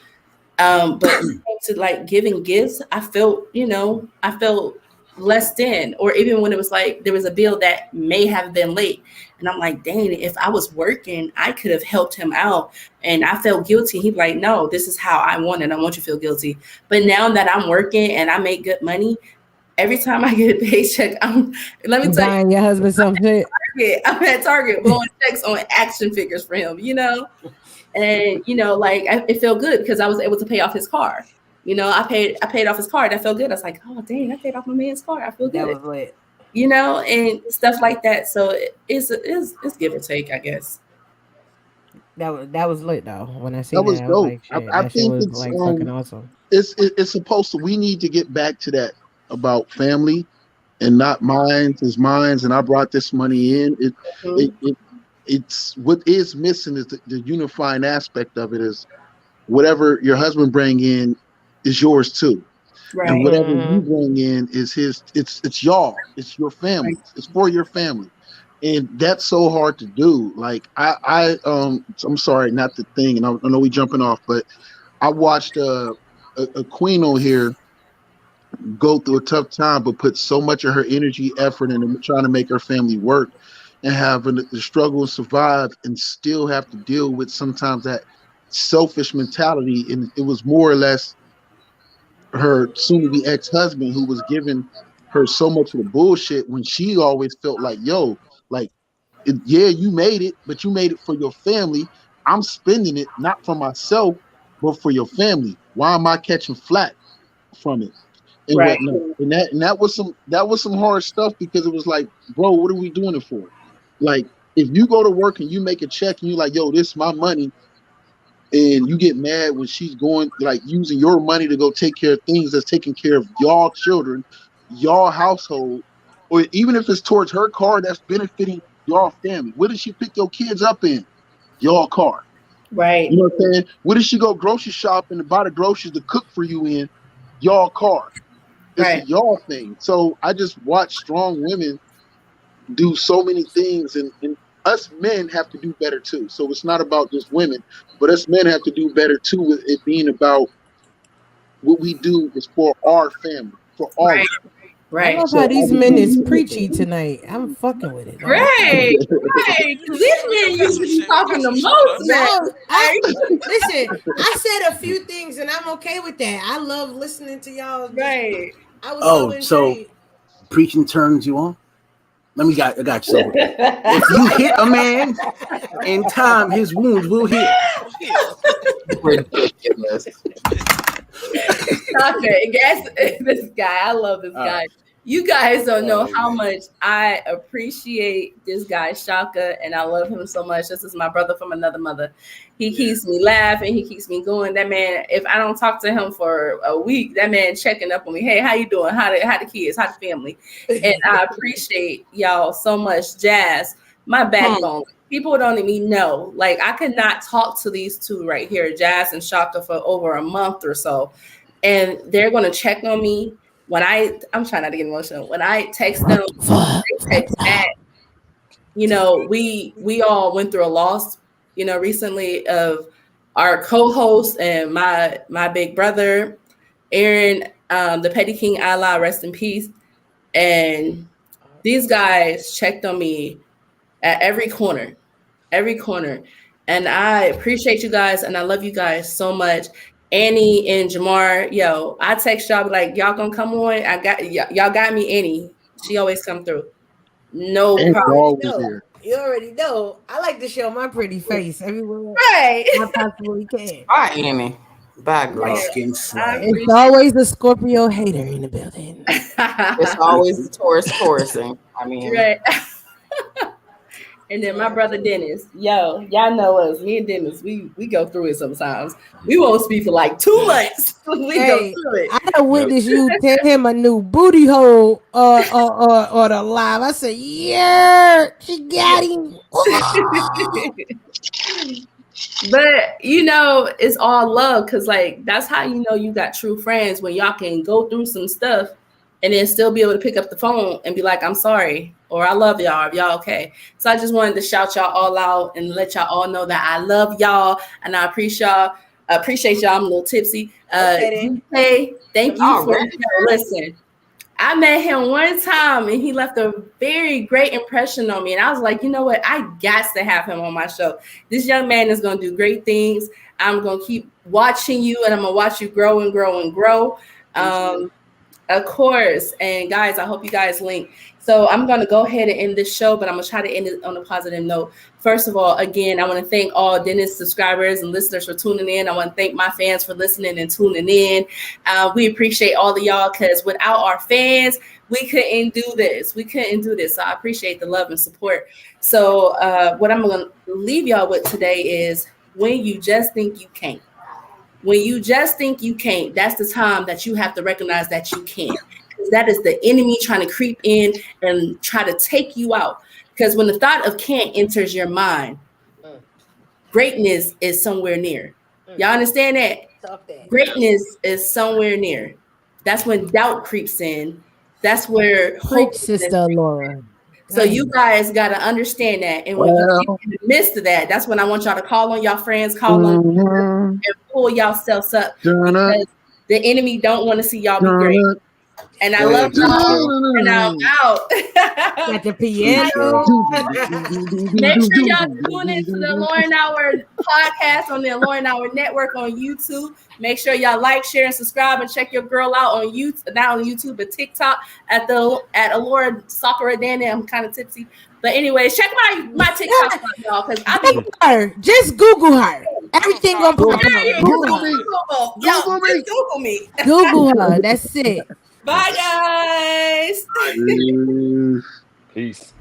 But to like giving gifts, I felt less than, or even when it was like there was a bill that may have been late. And I'm like, dang, if I was working, I could have helped him out. And I felt guilty. He'd be like, no, this is how I want it. I want you to feel guilty. But now that I'm working and I make good money, every time I get a paycheck, let me tell you, your husband something. I'm at Target blowing checks on action figures for him, you know? And, you know, like it felt good because I was able to pay off his car. You know, I paid off his car. That felt good. I was like, oh, dang, I paid off my man's car. I feel good. That was lit. You know, and stuff like that. So it's give or take, I guess. That was lit though. When I seen that was dope. like, I think was it's like fucking awesome. It's supposed to. We need to get back to that about family and not mines is mines. And I brought this money in. It's what is missing is the unifying aspect of it is whatever your husband bring in is yours too. Right. And whatever you bring in is his. It's y'all. It's your family. Right. It's for your family, and that's so hard to do. Like I'm sorry, not the thing, and I know we jumping off, but I watched a queen on here go through a tough time, but put so much of her energy, effort into trying to make her family work, and having the struggle and survive, and still have to deal with sometimes that selfish mentality. And it was more or less her soon-to-be ex-husband who was giving her so much of the bullshit when she always felt like, yo, like, yeah, you made it, but you made it for your family. I'm spending it not for myself, but for your family. Why am I catching flack from it? And whatnot. And that was some hard stuff because it was like, bro, what are we doing it for? Like, if you go to work and you make a check and you're like, yo, this is my money, and you get mad when she's going, like, using your money to go take care of things that's taking care of y'all children, y'all household, or even if it's towards her car that's benefiting y'all family. What does she pick your kids up in? Y'all car. Right. You know what I'm saying? What does she go grocery shopping to buy the groceries to cook for you in? Y'all car. It's a y'all thing. So I just watch strong women do so many things, and us men have to do better too. So it's not about just women, but us men have to do better too, with it being about what we do is for our family, for all of us. Right. I love how these men is preachy tonight. I'm fucking with it. Right. These men used to be talking the most. Listen, I said a few things and I'm okay with that. I love listening to y'all. Right. I was so preaching turns you on? I got you. So if you hit a man in time, his wounds will heal. Ridiculous. This guy, I love this guy. You guys don't know how much I appreciate this guy, Shaka, and I love him so much. This is my brother from another mother. He keeps me laughing. He keeps me going. That man, if I don't talk to him for a week, that man checking up on me. Hey, how you doing? How the kids? How the family? And I appreciate y'all so much. Jazz, my backbone. People don't even know. Like, I could not talk to these two right here, Jazz and Shaka, for over a month or so. And they're going to check on me. When I'm trying not to get emotional. When I text them, they text back. You know, we all went through a loss, you know, recently of our co-host and my big brother, Aaron, the Petty King Allah, rest in peace. And these guys checked on me at every corner. And I appreciate you guys, and I love you guys so much. Annie and Jamar, yo, I text y'all like, y'all gonna come on. Y'all got me. Annie, she always come through. No problem. You already know. I like to show my pretty face everywhere right. I possibly can. Bye, Annie. Bye, girl. It's always a Scorpio hater in the building. It's always the Taurusing. I mean, right. And then my brother Dennis, yo, y'all know us. Me and Dennis, we go through it sometimes. We won't speak for like 2 months. We go through it. I done witnessed you tell him a new booty hole or the live. I said, yeah, she got him. But you know, it's all love, because like that's how you know you got true friends, when y'all can go through some stuff and then still be able to pick up the phone and be like, I'm sorry, or I love y'all, if y'all okay. So I just wanted to shout y'all all out and let y'all all know that I love y'all and I appreciate y'all. I'm a little tipsy. Hey, thank you for listen. I met him one time and he left a very great impression on me. And I was like, you know what? I got to have him on my show. This young man is going to do great things. I'm going to keep watching you, and I'm going to watch you grow and grow and grow. Of course. And guys, I hope you guys link. So I'm going to go ahead and end this show, but I'm going to try to end it on a positive note. First of all, again, I want to thank all Dennis subscribers and listeners for tuning in. I want to thank my fans for listening and tuning in. We appreciate all of y'all, because without our fans, we couldn't do this. So I appreciate the love and support. So what I'm going to leave y'all with today is, when you just think you can't. When you just think you can't, that's the time that you have to recognize that you can. That is the enemy trying to creep in and try to take you out. Because when the thought of can't enters your mind, greatness is somewhere near. Y'all understand that? Greatness is somewhere near. That's when doubt creeps in. That's where hope. Sister Laura. So you guys got to understand that. And when you get in the midst of that, that's when I want y'all to call on y'all friends, call on and pull yourselves up, because the enemy don't want to see y'all be great. And I love y'all, and I'm out. At the piano. Make sure y'all tune into the Lauren Hour podcast on the Lauren Hour Network on YouTube. Make sure y'all like, share, and subscribe, and check your girl out on YouTube, not on YouTube, but TikTok at Alora Sakura Danny. I'm kind of tipsy. But anyways, check my TikTok out, y'all, because I think her. Just Google her. Everything gonna pop up. Google me. Google her. That's it. Bye, guys. Peace.